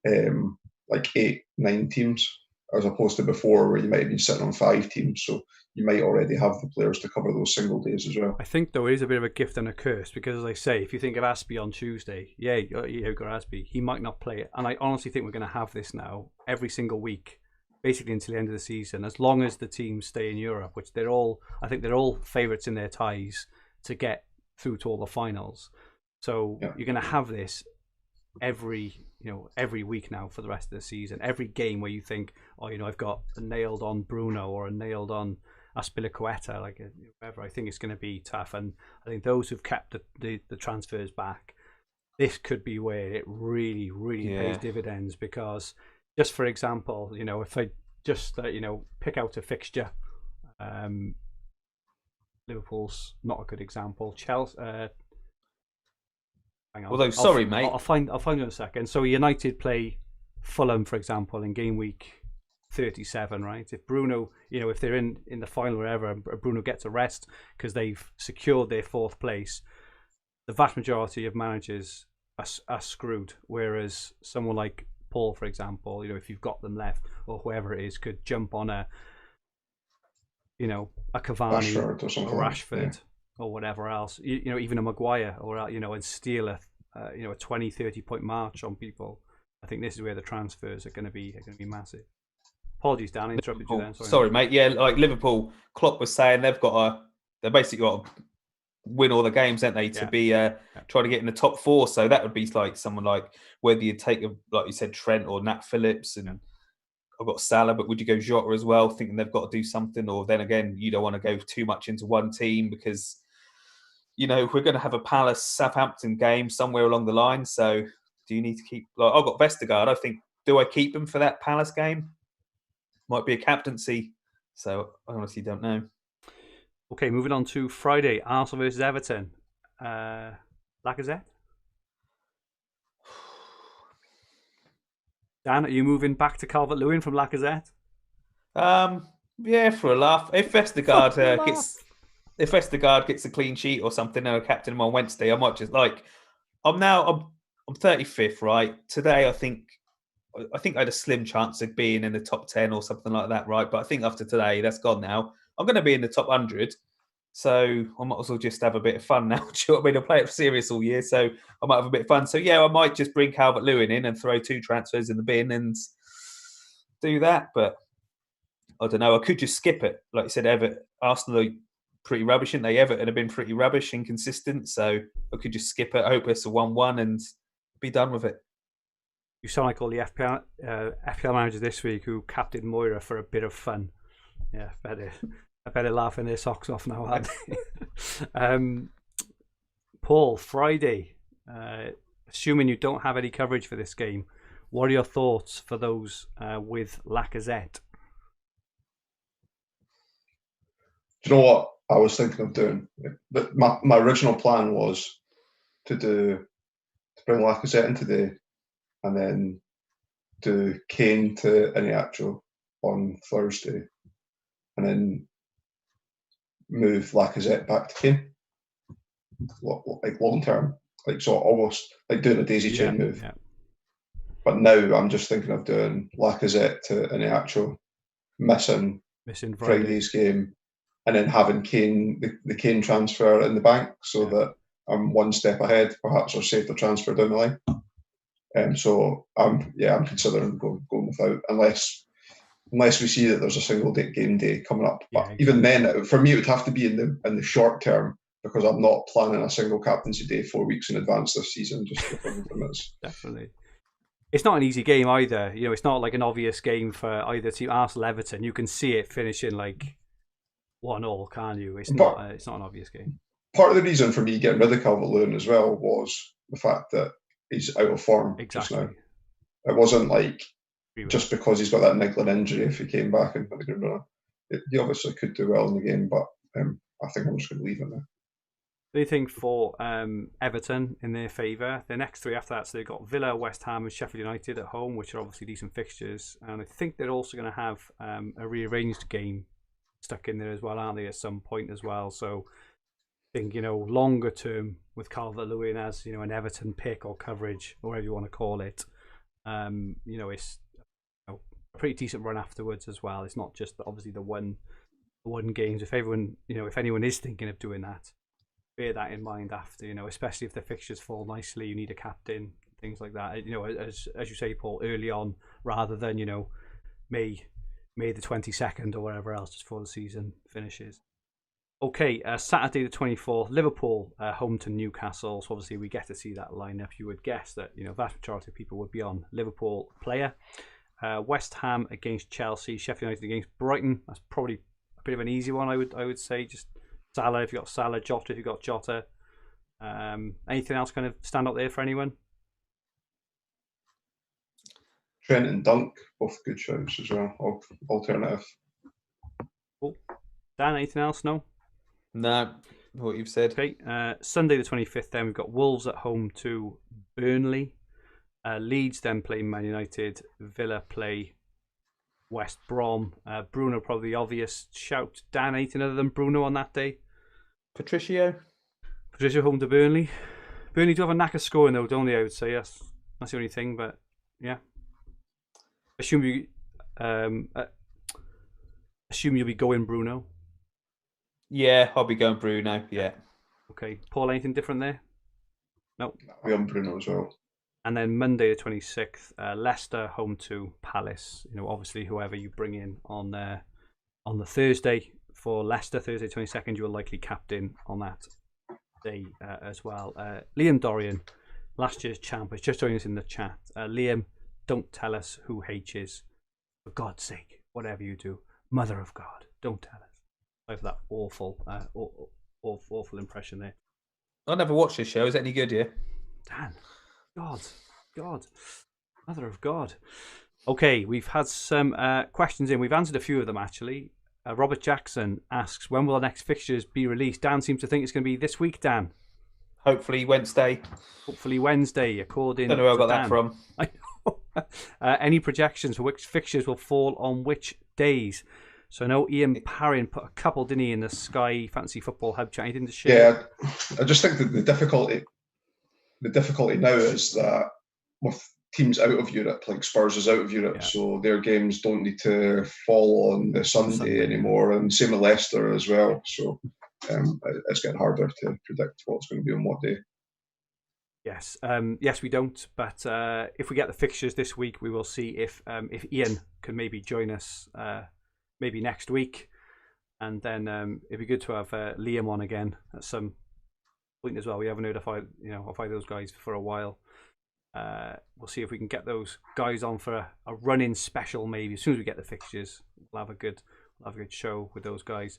B: like 8-9 teams, as opposed to before where you might have been sitting on 5 teams. So you might already have the players to cover those single days as well.
A: I think, though, it is a bit of a gift and a curse because, as I say, if you think of Aspie on Tuesday, Hugo Aspie, he might not play it. And I honestly think we're going to have this now every single week, basically until the end of the season, as long as the teams stay in Europe, which I think they're all favourites in their ties to get through to all the finals. So you're going to have this every week now for the rest of the season. Every game where you think, I've got a nailed on Bruno or a nailed on Aspilicueta, whatever. I think it's going to be tough, and I think those who've kept the transfers back, this could be where it really pays dividends. Because, just for example, if I just pick out a fixture, Liverpool's not a good example. Chelsea. Hang on.
C: Although, sorry, mate,
A: I'll find you in a second. So United play Fulham, for example, in game week 37, right? If Bruno, if they're in the final or wherever, Bruno gets a rest because they've secured their 4th place, the vast majority of managers are screwed. Whereas someone like Paul, for example, if you've got them left or whoever it is, could jump on a Cavani or Rashford or whatever else, even a Maguire or and steal a 20-30 point march on people. I think this is where the transfers are going to be massive. Apologies, Dan, I interrupted you then.
C: Sorry, mate. Yeah, like Liverpool, Klopp was saying they've basically got to win all the games, haven't they, to be trying to get in the top 4. So that would be like someone like whether you take, like you said, Trent or Nat Phillips, and I've got Salah, but would you go Jota as well, thinking they've got to do something? Or then again, you don't want to go too much into one team because, we're going to have a Palace Southampton game somewhere along the line. So do you need to keep, I've got Vestergaard. I think do I keep him for that Palace game? Might be a captaincy. So I honestly don't know.
A: Okay, moving on to Friday, Arsenal versus Everton. Lacazette? Dan, are you moving back to Calvert-Lewin from Lacazette?
C: Yeah, for a laugh. If Vestergaard gets a clean sheet or something, and I captain him on Wednesday, I might just I'm 35th, right? Today, I think I had a slim chance of being in the top 10 or something like that, right? But I think after today, that's gone now. I'm going to be in the top 100. So I might as well just have a bit of fun now. Do you know what I mean? I play it serious all year, so I might have a bit of fun. So yeah, I might just bring Calvert-Lewin in and throw 2 transfers in the bin and do that. But I don't know. I could just skip it. Like you said, Arsenal are pretty rubbish, and Everton have been pretty rubbish, inconsistent. So I could just skip it. I hope it's a 1-1 and be done with it.
A: You sound like all the FPL managers this week who captained Moira for a bit of fun. Yeah, I better laughing their socks off now, aren't they? Paul, Friday, assuming you don't have any coverage for this game, what are your thoughts for those with Lacazette?
B: Do you know what I was thinking of doing? But my original plan was to bring Lacazette in today and then do Kane to Iniacho on Thursday and then move Lacazette back to Kane, like long term, like so almost like doing a daisy chain move. Yeah. But now I'm just thinking of doing Lacazette to Iniacho, missing Friday's game, and then having Kane the Kane transfer in the bank so that I'm one step ahead, perhaps, or save the transfer down the line. So I'm considering going without unless we see that there's a single game day coming up. But even then, for me, it would have to be in the short term because I'm not planning a single captaincy day 4 weeks in advance this season. Just with everything else.
A: Definitely. It's not an easy game either. You know, it's not like an obvious game for either team. Arsenal, Everton, you can see it finishing like 1-1, can't you? It's not an obvious game.
B: Part of the reason for me getting rid of Calvert-Lewin as well was the fact that he's out of form just now. It wasn't like just because he's got that niggling injury if he came back and he obviously could do well in the game, but I think I'm just going to leave it now.
A: Do you think for Everton in their favour, the next 3 after that, so they've got Villa, West Ham and Sheffield United at home, which are obviously decent fixtures, and I think they're also going to have a rearranged game stuck in there as well, aren't they, at some point as well? So I think, longer term with Calvert-Lewin as, an Everton pick or coverage, or whatever you want to call it, it's a pretty decent run afterwards as well. It's not just obviously the one games. If everyone, if anyone is thinking of doing that, bear that in mind after, especially if the fixtures fall nicely, you need a captain, things like that. As you say, Paul, early on, rather than, May the 22nd or whatever else, just before the season finishes. Okay, Saturday the 24th, Liverpool home to Newcastle. So obviously we get to see that lineup. You would guess that vast majority of people would be on Liverpool player. West Ham against Chelsea, Sheffield United against Brighton. That's probably a bit of an easy one, I would say. Just Salah if you got Salah, Jota if you got Jota. Anything else kind of stand out there for anyone?
B: Trent and Dunk, both good shouts as well. Alternative.
A: Cool. Dan, anything else? No?
C: No, what you've said.
A: Okay. Sunday the 25th, then we've got Wolves at home to Burnley. Leeds then play Man United. Villa play West Brom. Bruno probably the obvious shout. Dan, anything other than Bruno on that day?
C: Patricio
A: home to Burnley. Burnley do have a knack of scoring though, don't they? I would say that's the only thing, but yeah. Assume you'll be going Bruno.
C: Yeah, I'll be going Bruno. Yeah.
A: Okay, Paul. Anything different there? No.
B: I'll be on Bruno as well.
A: And then Monday the 26th, Leicester home to Palace. Obviously whoever you bring in on the Thursday for Leicester, Thursday 22nd, you'll likely captain on that day as well. Liam Dorrian, last year's champ, is just joining us in the chat. Liam, don't tell us who H is. For God's sake, whatever you do, Mother of God, don't tell us. Sorry for that awful impression there.
C: I never watched this show. Is it any good, yeah?
A: Dan, God. Mother of God. Okay, we've had some questions in. We've answered a few of them, actually. Robert Jackson asks, when will the next fixtures be released? Dan seems to think it's going to be this week, Dan.
C: Hopefully Wednesday.
A: Hopefully Wednesday, according
C: Don't know where I got
A: Dan.
C: that from.
A: I know. Any projections for which fixtures will fall on which days? So I know Ian Parrin put a couple, didn't he, in the Sky Fantasy Football Hub chat. Anything to share?
B: Yeah, I just think that the difficulty now is that with teams out of Europe, like Spurs is out of Europe, so their games don't need to fall on the Sunday anymore, and same with Leicester as well. So it's getting harder to predict what's going to be on what day.
A: Yes, yes, we don't. But if we get the fixtures this week, we will see if Ian can maybe join us maybe next week, and then it'd be good to have Liam on again at some point as well. We haven't notified those guys for a while. We'll see if we can get those guys on for a run-in special maybe as soon as we get the fixtures. We'll have a good show with those guys.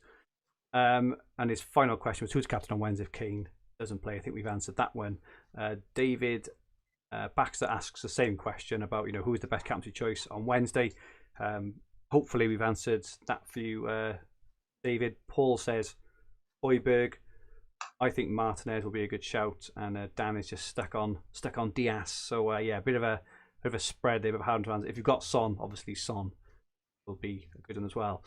A: And his final question was, who's captain on Wednesday if Kane doesn't play? I think we've answered that one. David Baxter asks the same question about who's the best captaincy choice on Wednesday. Hopefully we've answered that for you, David. Paul says Højbjerg. I think Martinez will be a good shout, and Dan is just stuck on Diaz. So a bit of a spread there, but hard to answer. If you've got Son, obviously Son will be a good one as well.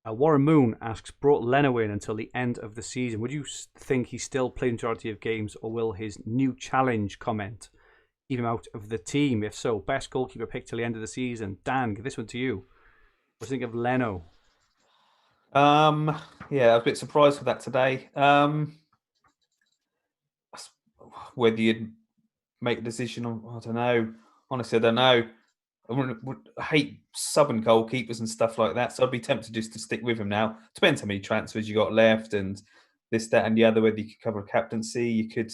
A: Warren Moon asks, brought Leno in until the end of the season. Would you think he still played majority of games, or will his new challenge comment keep him out of the team? If so, best goalkeeper pick till the end of the season. Dan, give this one to you. What do you think of Leno?
C: I was a bit surprised with that today. Whether you'd make a decision on, I don't know. Honestly, I don't know. I hate subbing goalkeepers and stuff like that, so I'd be tempted just to stick with him now. Depends how many transfers you got left and this, that, and the other. Whether you could cover a captaincy, you could.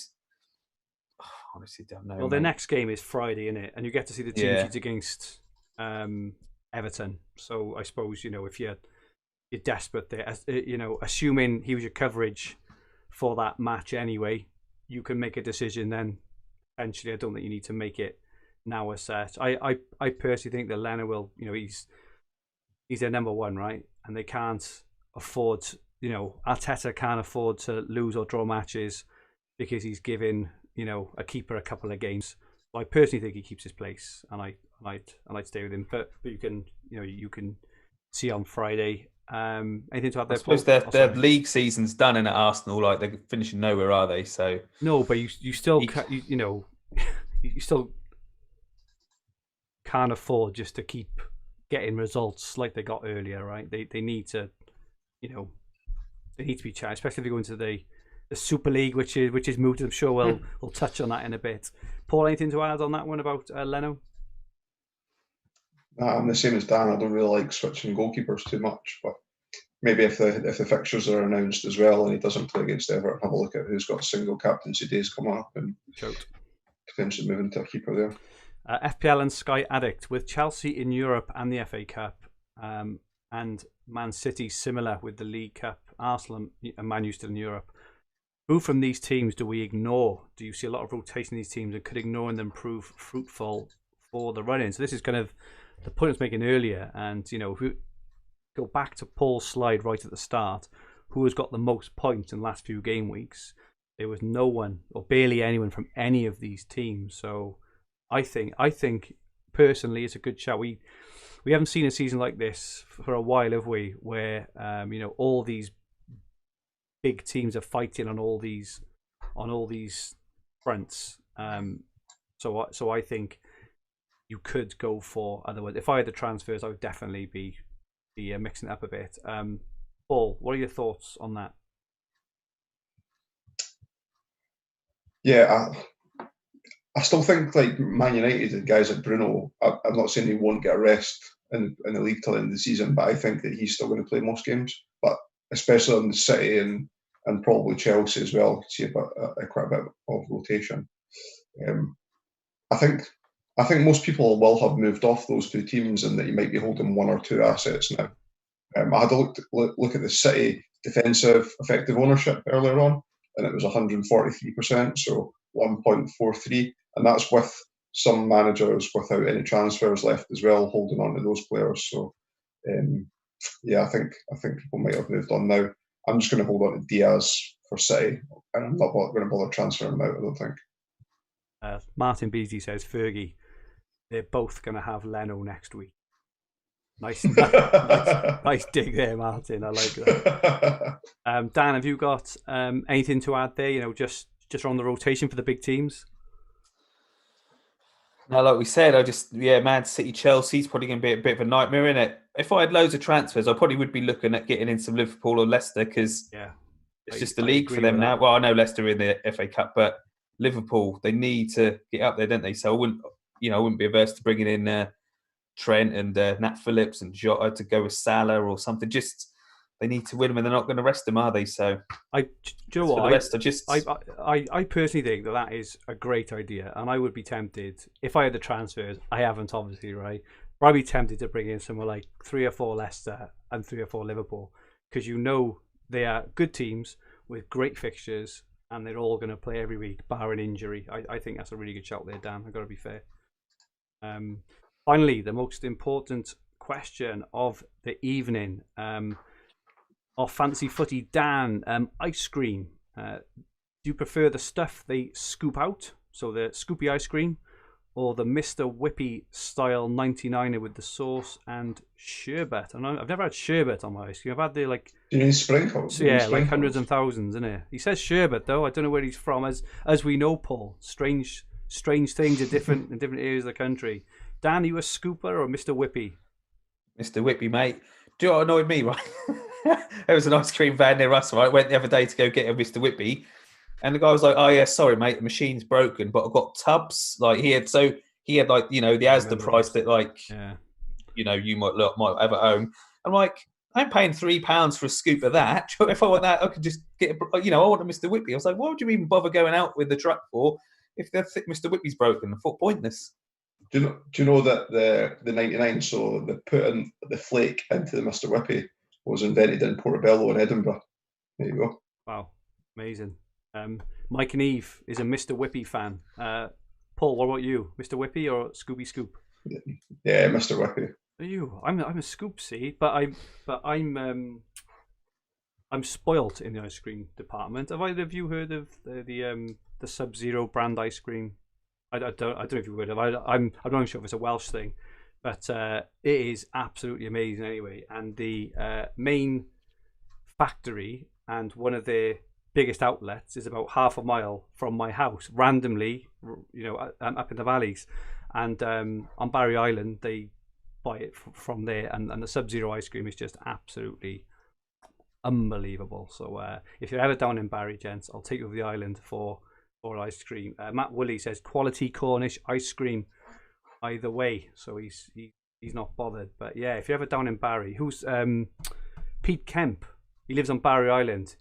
C: Honestly, don't know.
A: Well, the next game is Friday, isn't it? And you get to see the team sheets against Everton. So I suppose if you're desperate there, assuming he was your coverage for that match anyway, you can make a decision then. Potentially, I don't think you need to make it now as such. I personally think that Leno will, he's their number one, right? And they can't afford, Arteta can't afford to lose or draw matches because he's giving, a keeper a couple of games. So I personally think he keeps his place, and I'd stay with him. But you can see on Friday. Anything to add there?
C: I suppose their league season's done in at Arsenal. Like they're finishing nowhere, are they? So
A: no, but you still you still can't afford just to keep getting results like they got earlier, right? They need to, they need to be challenged, especially if they go into the Super League, which is mooted. I'm sure we'll touch on that in a bit. Paul, anything to add on that one about Leno?
B: I'm the same as Dan. I don't really like switching goalkeepers too much, but maybe if the fixtures are announced as well and he doesn't play against Everton, have a look at who's got single captaincy days coming up and potentially moving to a keeper there.
A: FPL and Sky Addict, with Chelsea in Europe and the FA Cup, and Man City similar with the League Cup, Arsenal and Man U still in Europe. Who from these teams do we ignore? Do you see a lot of rotation in these teams, and could ignoring them prove fruitful for the run-in? So this is kind of the point I was making earlier, and if we go back to Paul's slide right at the start, who has got the most points in the last few game weeks? There was no one or barely anyone from any of these teams. So I think personally it's a good shout. We haven't seen a season like this for a while, have we? Where all these big teams are fighting on all these fronts. So I think you could go for. Otherwise, if I had the transfers, I would definitely be mixing it up a bit. Paul, what are your thoughts on that?
B: Yeah, I still think like Man United and guys like Bruno. I'm not saying he won't get a rest in the league till the end of the season, but I think that he's still going to play most games. But especially on the City and probably Chelsea as well, see quite a bit of rotation. I think most people will have moved off those two teams, and that you might be holding one or two assets now. I had a look at the City defensive effective ownership earlier on, and it was 143%, so 1.43, and that's with some managers without any transfers left as well, holding on to those players. So, I think people might have moved on now. I'm just going to hold on to Diaz for City, and I'm not going to bother transferring him out, I don't think.
A: Martin Beasley says, Fergie, they're both going to have Leno next week. Nice dig there, Martin. I like that. Dan, have you got anything to add there? Just on the rotation for the big teams?
C: No, like we said, Man City, Chelsea's probably going to be a bit of a nightmare, isn't it? If I had loads of transfers, I probably would be looking at getting in some Liverpool or Leicester because it's just the league for them now. Well, I know Leicester are in the FA Cup, but Liverpool, they need to get up there, don't they? So I wouldn't be averse to bringing in Trent and Nat Phillips and Jota to go with Salah or something. Just they need to win them, and they're not going to rest them, are they? So
A: I personally think that is a great idea, and I would be tempted if I had the transfers. I haven't, obviously, right? But I'd be tempted to bring in somewhere like 3 or 4 Leicester and 3 or 4 Liverpool because they are good teams with great fixtures, and they're all going to play every week, barring injury. I think that's a really good shout there, Dan. I've got to be fair. Finally, the most important question of the evening. Our fancy footy, Dan, ice cream. Do you prefer the stuff they scoop out, so the scoopy ice cream, or the Mr. Whippy style 99er with the sauce and sherbet? And I've never had sherbet on my ice cream. I've had the
B: You need sprinkles?
A: Yeah, like hundreds and thousands, isn't it? He says sherbet though. I don't know where he's from. As we know, Paul, strange things are different in different areas of the country. Dan, are you a scooper or Mr. Whippy?
C: Mr. Whippy, mate. Do you know what annoyed me, right? There was an ice cream van near us, right? I went the other day to go get a Mr. Whippy. And the guy was like, "Oh yeah, sorry, mate, the machine's broken, but I've got tubs." Like he had the Asda price that you might have at home. I'm like, I'm paying £3 for a scoop of that. If I want that, I could just get I want a Mr. Whippy. I was like, what would you even bother going out with the truck for if the Mr. Whippy's broken? I thought pointless.
B: Do you know that the 99, so the putting the flake into the Mr. Whippy was invented in Portobello in Edinburgh? There you go.
A: Wow, amazing. Mike and Eve is a Mr. Whippy fan. Paul, what about you? Mr. Whippy or Scooby Scoop?
B: Yeah, Mr. Whippy.
A: Are you? I'm a Scoop, see, but I'm spoilt in the ice cream department. Have either of you heard of the Sub-Zero brand ice cream? I don't know if you would have. I'm not sure if it's a Welsh thing, but it is absolutely amazing anyway. And the main factory and one of their biggest outlets is about half a mile from my house, randomly, up in the valleys. And on Barry Island, they buy it from there. And the Sub-Zero ice cream is just absolutely unbelievable. So if you're ever down in Barry, gents, I'll take you to the island for ice cream. Matt Woolley says quality Cornish ice cream either way, so he's not bothered. But yeah, if you're ever down in Barry, who's Pete Kemp, he lives on Barry Island,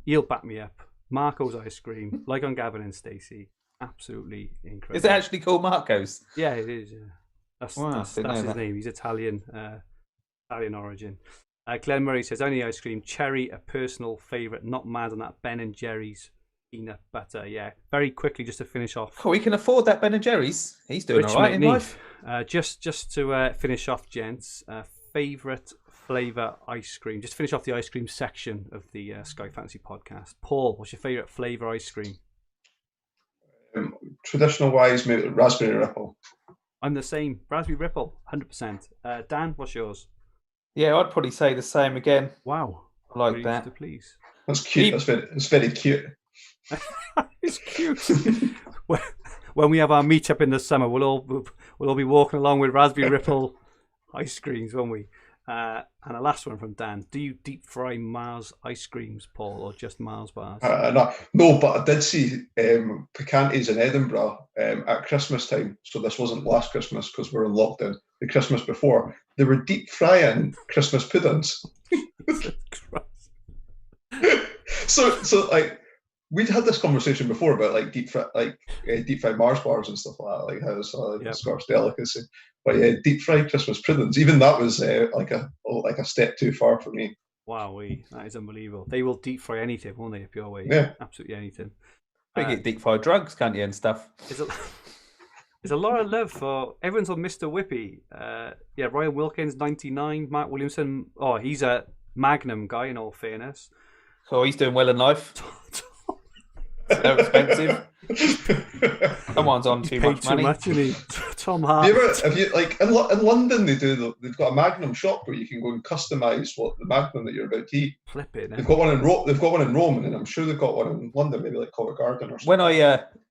A: he'll back me up. Marco's ice cream, like on Gavin and Stacey, absolutely incredible.
C: Is it actually called Marco's?
A: Yeah, it is. Yeah. That's his name. He's Italian origin. Glenn Murray says only ice cream, cherry, a personal favourite, not mad on that Ben and Jerry's peanut butter. Yeah, very quickly just to finish off.
C: Cool, we can afford that Ben and Jerry's. He's doing all right in life.
A: Just to finish off, gents, favourite flavour ice cream. Just finish off the ice cream section of the Sky Fantasy podcast. Paul, what's your favourite flavour ice cream?
B: Traditional wise, maybe raspberry ripple.
A: I'm the same. Raspberry ripple, 100%. Dan, what's yours?
C: Yeah, I'd probably say the same again.
A: Wow,
C: I like
A: really
C: that.
A: Please.
B: That's cute. It's very cute.
A: It's cute. When we have our meet-up in the summer, we'll all be walking along with raspberry ripple ice creams, won't we? And a last one from Dan. Do you deep fry Mars ice creams, Paul, or just Mars bars?
B: No, but I did see Picantes in Edinburgh at Christmas time. So this wasn't last Christmas because we're in lockdown. The Christmas before, they were deep frying Christmas puddings. So like we'd had this conversation before about like deep fried Mars bars and stuff like that, like how it's a Scottish delicacy. But yeah, deep fried Christmas puddings, even that was like a step too far for me.
A: Wow, that is unbelievable. They will deep fry anything, won't they? If you're away,
B: yeah,
A: absolutely anything.
C: You get deep fried drugs, can't you, and stuff.
A: There's a lot of love for everyone's on Mr. Whippy. Yeah, Ryan Wilkins 99, Mark Williamson. Oh, he's a Magnum guy. In all fairness,
C: Oh, he's doing well in life. So expensive. Someone's on too much money.
A: Isn't he? Tom Hart.
B: Have you like in London? They've got a Magnum shop where you can go and customise what the Magnum that you're about to eat.
A: Flip it.
B: They've got one in Rome, and I'm sure they've got one in London, maybe like Covent Garden or something.
C: When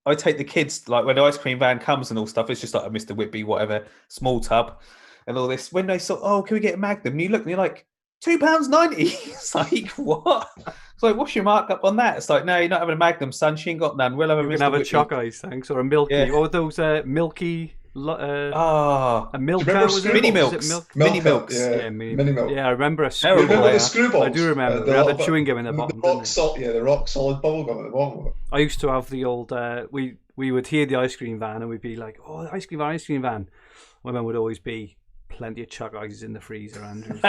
C: I take the kids, like when the ice cream van comes and all stuff, it's just like a Mr. Whitby, whatever, small tub and all this. When they saw, oh, can we get a Magnum? And you look and you're like, £2.90. It's like, what? It's like, what's your markup on that? It's like, no, you're not having a Magnum, son. She ain't got none. We'll have a Mr.
A: You can have
C: Whitby.
A: a choc ice, thanks, or a milky, or those milky. A Milka, was it?
C: Mini Milks. Mini Milks.
B: Yeah, Mini Milk.
A: Yeah, I remember a
B: You remember
A: screwball.
B: the screwballs?
A: I do remember. They had the chewing gum in the bottom.
B: The rock solid bubble gum at the bottom of it.
A: I used to have the old. We would hear the ice cream van and we'd be like, "Oh, the ice cream van." My mum would always be plenty of chuck ices in the freezer, Andrew.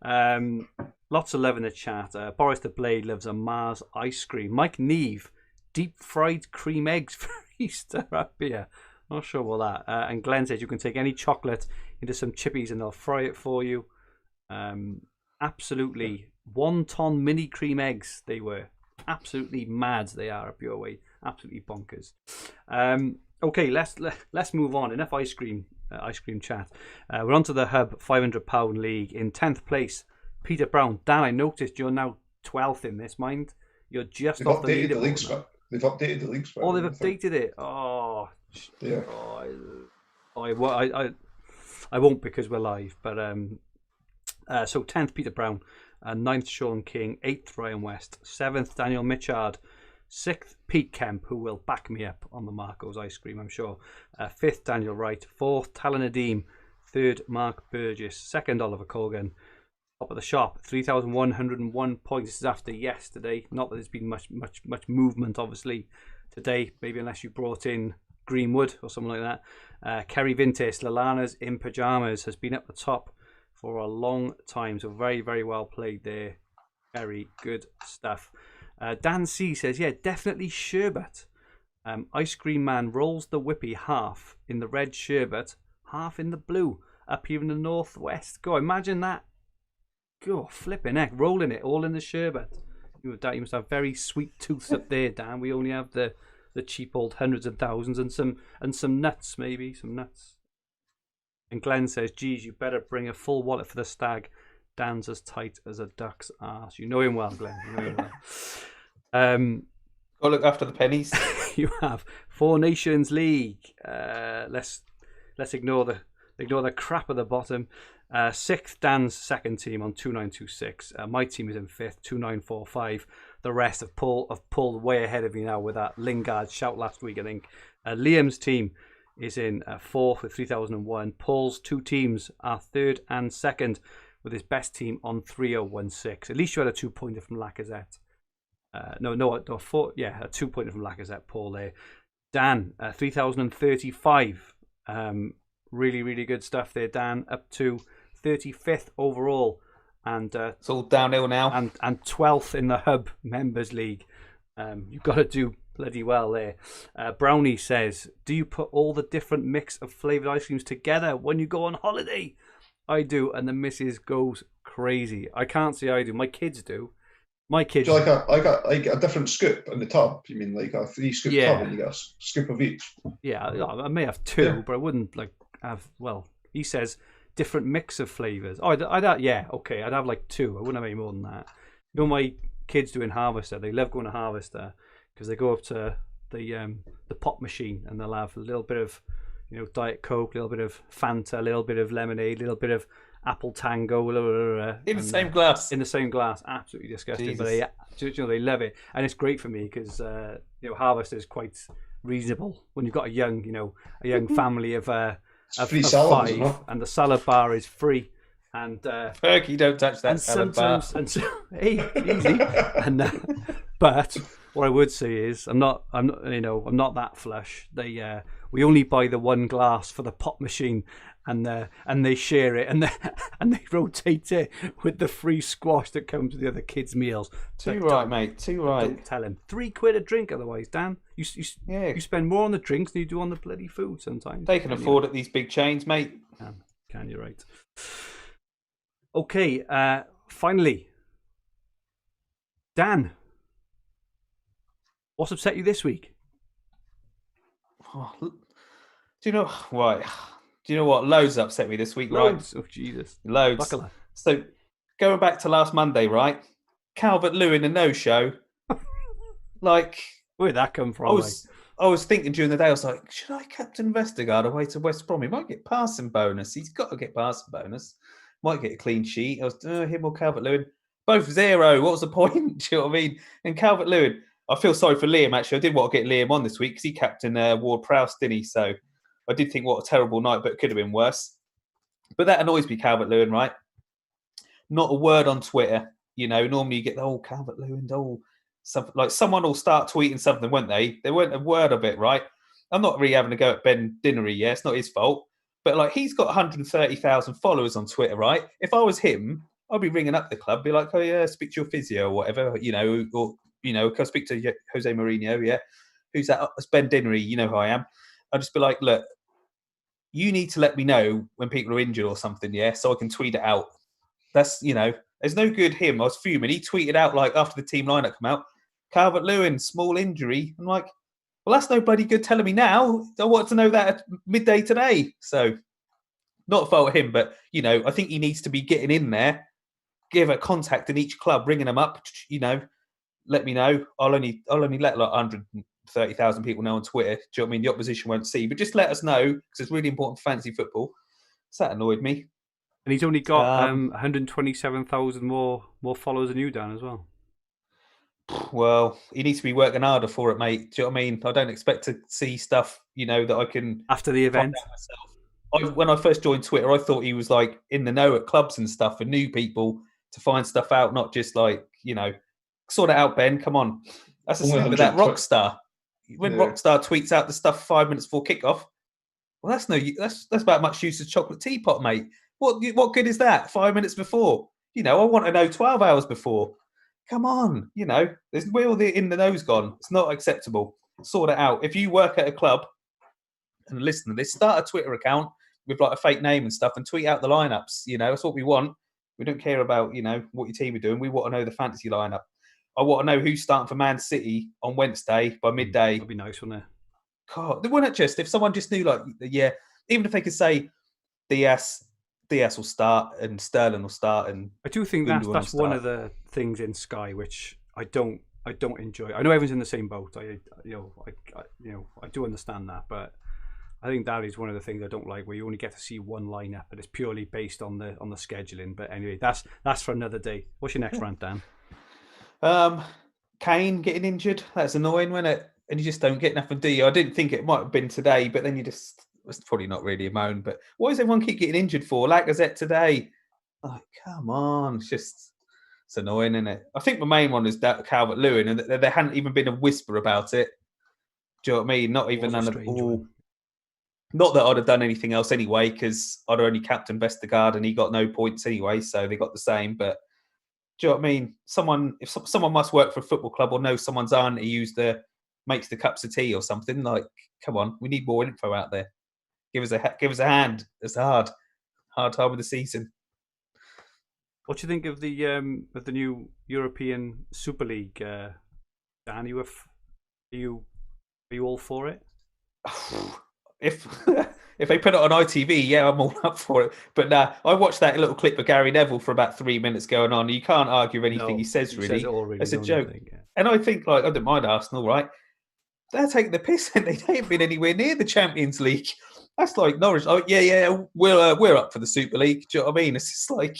A: Yeah. Lots of love in the chat. Boris the Blade loves a Mars ice cream. Mike Neve, deep fried cream eggs for Easter up here. Not sure what that. And Glenn says you can take any chocolate into some chippies and they'll fry it for you. Absolutely 1 ton mini cream eggs they were. Absolutely mad they are up your way. Absolutely bonkers. Okay, let's move on. Enough ice cream chat. We're on to the Hub £500 League. In 10th place, Peter Brown. Dan, I noticed you're now 12th in this, mind. You're just off the leaderboard.
B: They've updated the league spot.
A: Oh, they've updated it. Oh,
B: yeah.
A: I won't because we're live. But so 10th Peter Brown, 9th Sean King, 8th Ryan West, 7th Daniel Mitchard, 6th Pete Kemp, who will back me up on the Marco's ice cream, I'm sure. 5th Daniel Wright, 4th Talon Nadeem, 3rd Mark Burgess, 2nd Oliver Colgan. Top of the shop, 3,101 points. This is after yesterday. Not that there's been much movement, obviously, today. Maybe unless you brought in Greenwood or something like that. Kerry Vintes, Lalana's in pyjamas, has been at the top for a long time. So very, very well played there. Very good stuff. Dan C says, yeah, definitely sherbet. Ice Cream Man rolls the whippy half in the red sherbet, half in the blue. Up here in the northwest. Go, imagine that. Go, flipping heck, rolling it all in the sherbet. You must have very sweet tooths up there, Dan. We only have the cheap old hundreds and thousands and some nuts, maybe some nuts. And Glenn says, geez, you better bring a full wallet for the stag. Dan's as tight as a duck's arse. You know him well, Glenn. You know him well.
C: Go look after the pennies.
A: You have Four Nations League. Let's ignore the crap at the bottom. 6th, Dan's second team on 2926. My team is in 5th, 2945. The rest have pulled way ahead of me now with that Lingard shout last week, I think. Liam's team is in 4th with 3001. Paul's two teams are 3rd and 2nd with his best team on 3016. At least you had a 2-pointer from Lacazette. A 2-pointer from Lacazette, Paul there. Dan, 3035. Really, really good stuff there, Dan. Up to 35th overall, and
C: it's all downhill now.
A: And 12th in the Hub Members League. You've got to do bloody well there. Brownie says, do you put all the different mix of flavoured ice creams together when you go on holiday? I do, and the missus goes crazy. I can't say I do. My kids do. My kids.
B: So like a different scoop in the tub. You mean like a 3-scoop tub, and you get a scoop of each?
A: Yeah, I may have 2, but I wouldn't like have. Well, he says different mix of flavors. Oh, I'd have like 2. I wouldn't have any more than that. You know, my kids do in Harvester. They love going to Harvester because they go up to the pop machine and they'll have a little bit of, Diet Coke, a little bit of Fanta, a little bit of lemonade, a little bit of Apple Tango,
C: in the same glass.
A: In the same glass, absolutely disgusting.
C: Jesus.
A: But they love it, and it's great for me because Harvester is quite reasonable when you've got a young family of 5, and the salad bar is free. And
C: Fergie, don't touch that salad bar.
A: Hey, easy. But What I would say is, I'm not that flush. We only buy the one glass for the pop machine, and they share it, and they rotate it with the free squash that comes with the other kids' meals.
C: Too right, mate. Too right.
A: Don't tell him. £3 a drink, otherwise, Dan. You spend more on the drinks than you do on the bloody food sometimes.
C: They can afford it, these big chains, mate.
A: Can you, right? Okay, finally, Dan, what's upset you this week?
C: Oh, do you know why? Do you know what? Loads upset me this week,
A: Loads.
C: right?
A: Oh, Jesus.
C: Loads.
A: Buckle up.
C: So, going back to last Monday, right? Calvert-Lewin, a no-show. Like,
A: where'd that come from?
C: I was thinking during the day, I was like, should I captain Vestergaard away to West Brom? He might get passing bonus. He's got to get passing bonus. Might get a clean sheet. I was him or Calvert-Lewin. Both 0. What was the point? Do you know what I mean? And Calvert-Lewin, I feel sorry for Liam, actually. I did want to get Liam on this week because he captained Ward-Prowse, didn't he? So I did think, what a terrible night, but it could have been worse. But that annoys me, Calvert-Lewin, right? Not a word on Twitter. You know, normally you get the whole Calvert-Lewin, something like someone will start tweeting something, won't they? There weren't a word of it, right? I'm not really having a go at Ben Dinnery, yeah, it's not his fault. But like, he's got 130,000 followers on Twitter, right? If I was him, I'd be ringing up the club, be like, oh yeah, speak to your physio or whatever, you know, or can I speak to Jose Mourinho? Yeah, who's that? It's Ben Dinnery. You know who I am. I'd just be like, look, you need to let me know when people are injured or something, yeah, so I can tweet it out. That's, there's no good him. I was fuming. He tweeted out, like, after the team lineup come out, Calvert-Lewin, small injury. I'm like, well, that's no bloody good telling me now. I want to know that at midday today. So, not a fault of him, but, I think he needs to be getting in there, give a contact in each club, ringing them up, let me know. I'll only let like 130,000 people know on Twitter. Do you know what I mean? The opposition won't see, but just let us know because it's really important for fantasy football. So that annoyed me.
A: And he's only got 127,000 more followers than you, Dan, as well.
C: Well, he needs to be working harder for it, mate. Do you know what I mean? I don't expect to see stuff, that I can
A: after the event.
C: When I first joined Twitter, I thought he was like in the know at clubs and stuff and knew people to find stuff out, not just like, sort it out, Ben. Come on. That's the same with that Rockstar. When Rockstar tweets out the stuff 5 minutes before kickoff, well, that's about much use as chocolate teapot, mate. What good is that? 5 minutes before? I want to know 12 hours before. Come on, there's where all the in the nose gone. It's not acceptable. Sort it out. If you work at a club and listen to this, start a Twitter account with like a fake name and stuff and tweet out the lineups. That's what we want. We don't care about, what your team are doing. We want to know the fantasy lineup. I want to know who's starting for Man City on Wednesday by midday.
A: That'd be nice, wouldn't it?
C: God, wouldn't it just, if someone just knew, like, yeah, even if they could say Diaz will start and Sterling will start, and
A: I do think that's one of the things in Sky which I don't enjoy. I know everyone's in the same boat. I do understand that, but I think that is one of the things I don't like, where you only get to see one lineup and it's purely based on the scheduling. But anyway, that's for another day. What's your next rant, Dan?
C: Kane getting injured. That's annoying, wasn't it? And you just don't get nothing, do you? I didn't think it might have been today, but then it's probably not really a moan. But why does everyone keep getting injured for? Lacazette today. Like, come on. It's annoying, isn't it? I think the main one is that Calvert-Lewin, and there hadn't even been a whisper about it. Do you know what I mean? Not even none of all. Not that I'd have done anything else anyway, because I'd only captained Vestergaard and he got no points anyway, so they got the same. But do you know what I mean? If someone must work for a football club or know someone's auntie who makes the cups of tea or something, like, come on, we need more info out there. Give us a hand. It's hard time of the season.
A: What do you think of the new European Super League, Dan? Are you all for it?
C: If they put it on ITV, yeah, I'm all up for it. But nah, I watched that little clip of Gary Neville for about 3 minutes going on. You can't argue anything he says, really.
A: Says it all, really.
C: It's a joke. And I think, like, I don't mind Arsenal, right? They're taking the piss, and they ain't been anywhere near the Champions League. That's like Norwich. Oh, yeah, we're up for the Super League. Do you know what I mean? It's just like,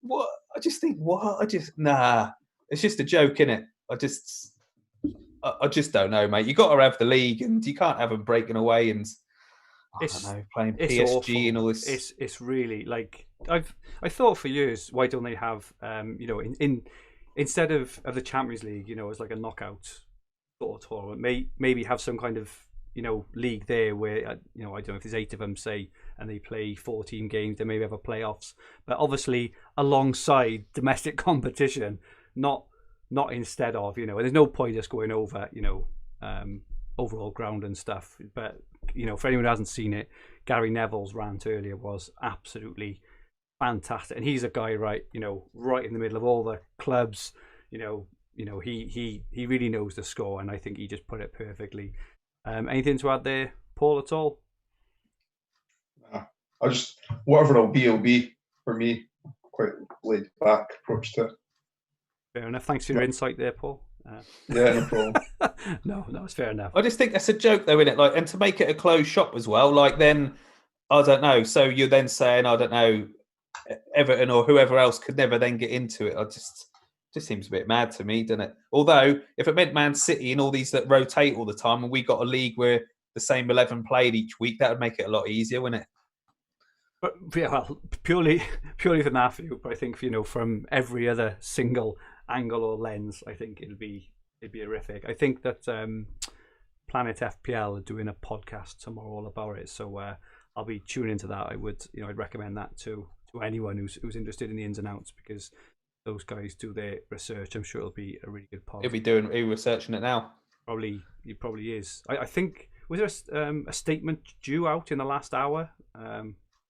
C: what? I just think, what? Nah. It's just a joke, innit? I just don't know, mate. You got to have the league, and you can't have them breaking away and playing PSG
A: awful.
C: And all this.
A: It's really like I thought for years, why don't they have instead of the Champions League, as like a knockout sort of tournament. Maybe have some kind of league there where I don't know if there's 8 of them, say, and they play 14 games. They maybe have a playoffs, but obviously alongside domestic competition, not instead of and there's no point just going over overall ground and stuff. But for anyone who hasn't seen it, Gary Neville's rant earlier was absolutely fantastic, and he's a guy right in the middle of all the clubs. He really knows the score, and I think he just put it perfectly. Anything to add there, Paul, at all?
B: I just, whatever it'll be for me. Quite laid back approach to it.
A: Fair enough. Thanks for your insight there, Paul.
B: Yeah, no problem.
A: No, it's fair enough.
C: I just think that's a joke, though, isn't it? Like, and to make it a closed shop as well. Like, then I don't know. So you're then saying, I don't know, Everton or whoever else could never then get into it. Just seems a bit mad to me, doesn't it? Although, if it meant Man City and all these that rotate all the time, and we got a league where the same 11 played each week, that would make it a lot easier, wouldn't it?
A: But yeah, well, purely for that view, but I think from every other single angle or lens, I think it'd be horrific. I think that Planet FPL are doing a podcast tomorrow all about it, so I'll be tuning into that. I'd recommend that to anyone who's interested in the ins and outs, because those guys do their research. I'm sure it'll be a really good pod.
C: He'll be researching it now.
A: He probably is. I think, was there a statement due out in the last hour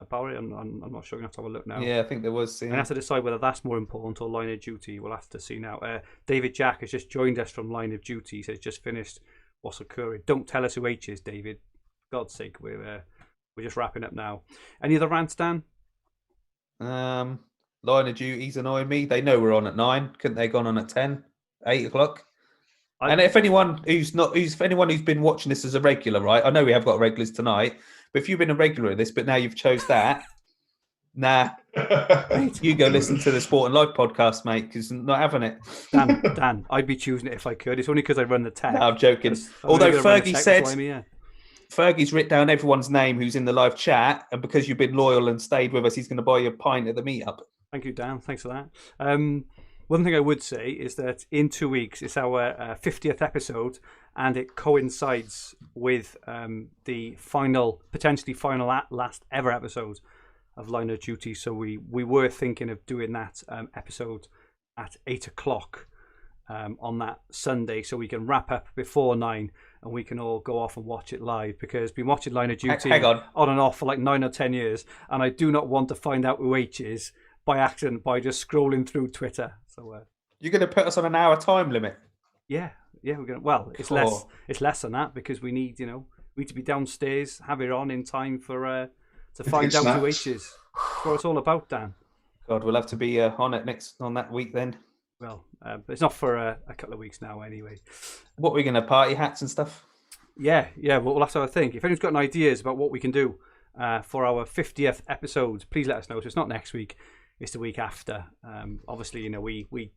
A: about it? I'm not sure. I'm going to have a look now.
C: Yeah, I think there was. Yeah.
A: I have to decide whether that's more important or Line of Duty. We'll have to see now. David Jack has just joined us from Line of Duty. He says just finished What's Occurring. Don't tell us who H is, David. For God's sake, we're just wrapping up now. Any other rants, Dan?
C: Line of Duty's annoying me. They know we're on at 9. Couldn't they have gone on at 10, 8 o'clock? And if anyone who's been watching this as a regular, right? I know we have got regulars tonight, but if you've been a regular in this, but now you've chose that, nah, you go listen to the Sport and Life podcast, mate, because I'm not having it.
A: Dan, I'd be choosing it if I could. It's only because I run the tech.
C: No, I'm joking. Although Fergie said, Fergie's written down everyone's name who's in the live chat, and because you've been loyal and stayed with us, he's going to buy you a pint at the meetup.
A: Thank you, Dan. Thanks for that. One thing I would say is that in 2 weeks, it's our 50th episode, and it coincides with the potentially final last ever episode of Line of Duty. So we were thinking of doing that episode at 8 o'clock on that Sunday, so we can wrap up before 9 and we can all go off and watch it live, because we've been watching Line of Duty on and off for like 9 or 10 years, and I do not want to find out who H is by accident by just scrolling through Twitter. So
C: you're going to put us on an hour time limit?
A: Yeah, we're going to. Well, it's less. It's less than that, because we need to be downstairs, have it on in time for to find out who H is. That's what it's all about, Dan.
C: God, we'll have to be on it on that week then.
A: Well, but it's not for a couple of weeks now, anyway.
C: What, we're going to party hats and stuff?
A: Yeah. We'll have to have a think. If anyone's got any ideas about what we can do for our 50th episode, please let us know. So it's not next week; it's the week after. Obviously, we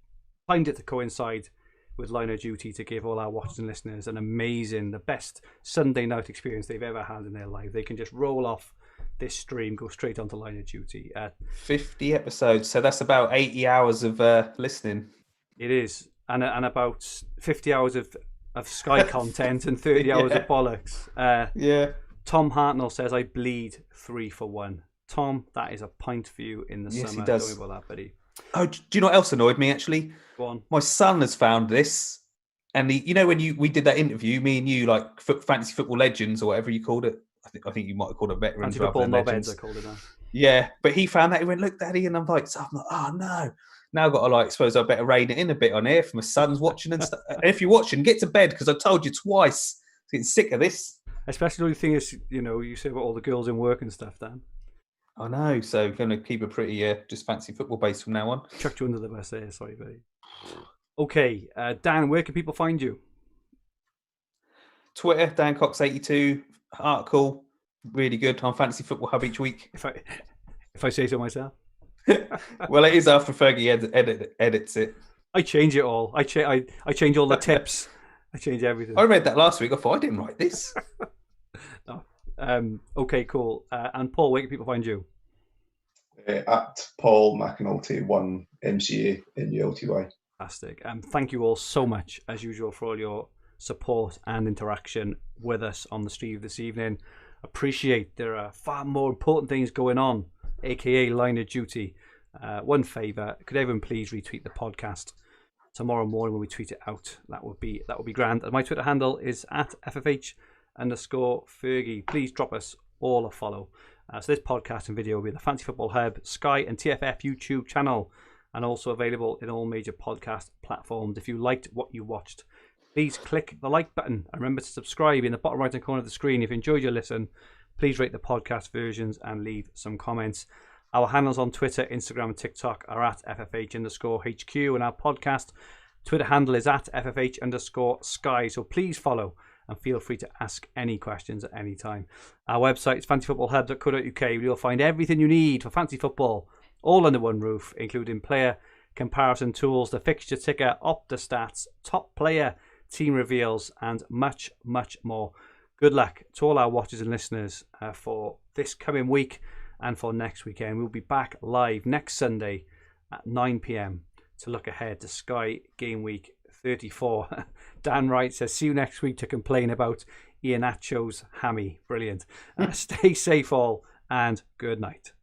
A: timed it to coincide with Line of Duty to give all our watchers and listeners the best Sunday night experience they've ever had in their life. They can just roll off this stream, go straight onto Line of Duty.
C: 50 episodes, so that's about 80 hours of listening.
A: It is, and about 50 hours of Sky content and 30 hours of bollocks. Tom Hartnell says, I bleed 3 for 1. Tom, that is a pint for you in the summer.
C: He does.
A: Don't worry about that, buddy.
C: Oh, do you know what else annoyed me, actually?
A: Go on.
C: My son has found this, and when we did that interview, me and you, like Fantasy Football Legends or whatever you called it. I think you might have called it Veterans.
A: Fantasy Football Legends, I called it now.
C: Yeah, but he found that. He went, look, Daddy, and I'm like, oh no. Now I've got to suppose I better rein it in a bit on here for my son's watching and stuff. And if you're watching, get to bed, because I told you twice. I'm getting sick of this.
A: Especially the thing is, you say about all the girls in work and stuff, Dan.
C: I know, so going to keep it pretty just fancy football based from now on.
A: Chucked you under the bus there, sorry, buddy. Okay, Dan, where can people find you?
C: Twitter, Dan Cox 82, article, really good on Fantasy Football Hub each week.
A: If I say so myself.
C: Well, it is after Fergie edits it.
A: I change it all. I change all the tips. I change everything.
C: I read that last week. I thought I didn't write this.
A: No. Okay, cool. And Paul, where can people find you?
B: At Paul McAnulty 1 MCA in ULTY.
A: Fantastic. Thank you all so much, as usual, for all your support and interaction with us on the stream this evening. Appreciate there are far more important things going on, aka line of duty. One favour, could everyone please retweet the podcast tomorrow morning when we tweet it out? That would be grand. And my Twitter handle is at @FFH_Fergie. Please drop us all a follow. So this podcast and video will be the Fantasy Football Hub, Sky and TFF YouTube channel, and also available in all major podcast platforms. If you liked what you watched, please click the like button and remember to subscribe in the bottom right hand corner of the screen. If you enjoyed your listen, please rate the podcast versions and leave some comments. Our handles on Twitter, Instagram and TikTok are at FFH_HQ, and our podcast Twitter handle is at FFH_Sky. So please follow and feel free to ask any questions at any time. Our website is fantasyfootballhub.co.uk, where you'll find everything you need for fantasy football, all under one roof, including player comparison tools, the fixture ticker, Opta stats, top player, team reveals, and much, much more. Good luck to all our watchers and listeners for this coming week and for next weekend. We'll be back live next Sunday at 9 p.m. to look ahead to Sky Gameweek 34. Dan Wright says, see you next week to complain about Iheanacho's hammy. Brilliant. Stay safe all, and good night.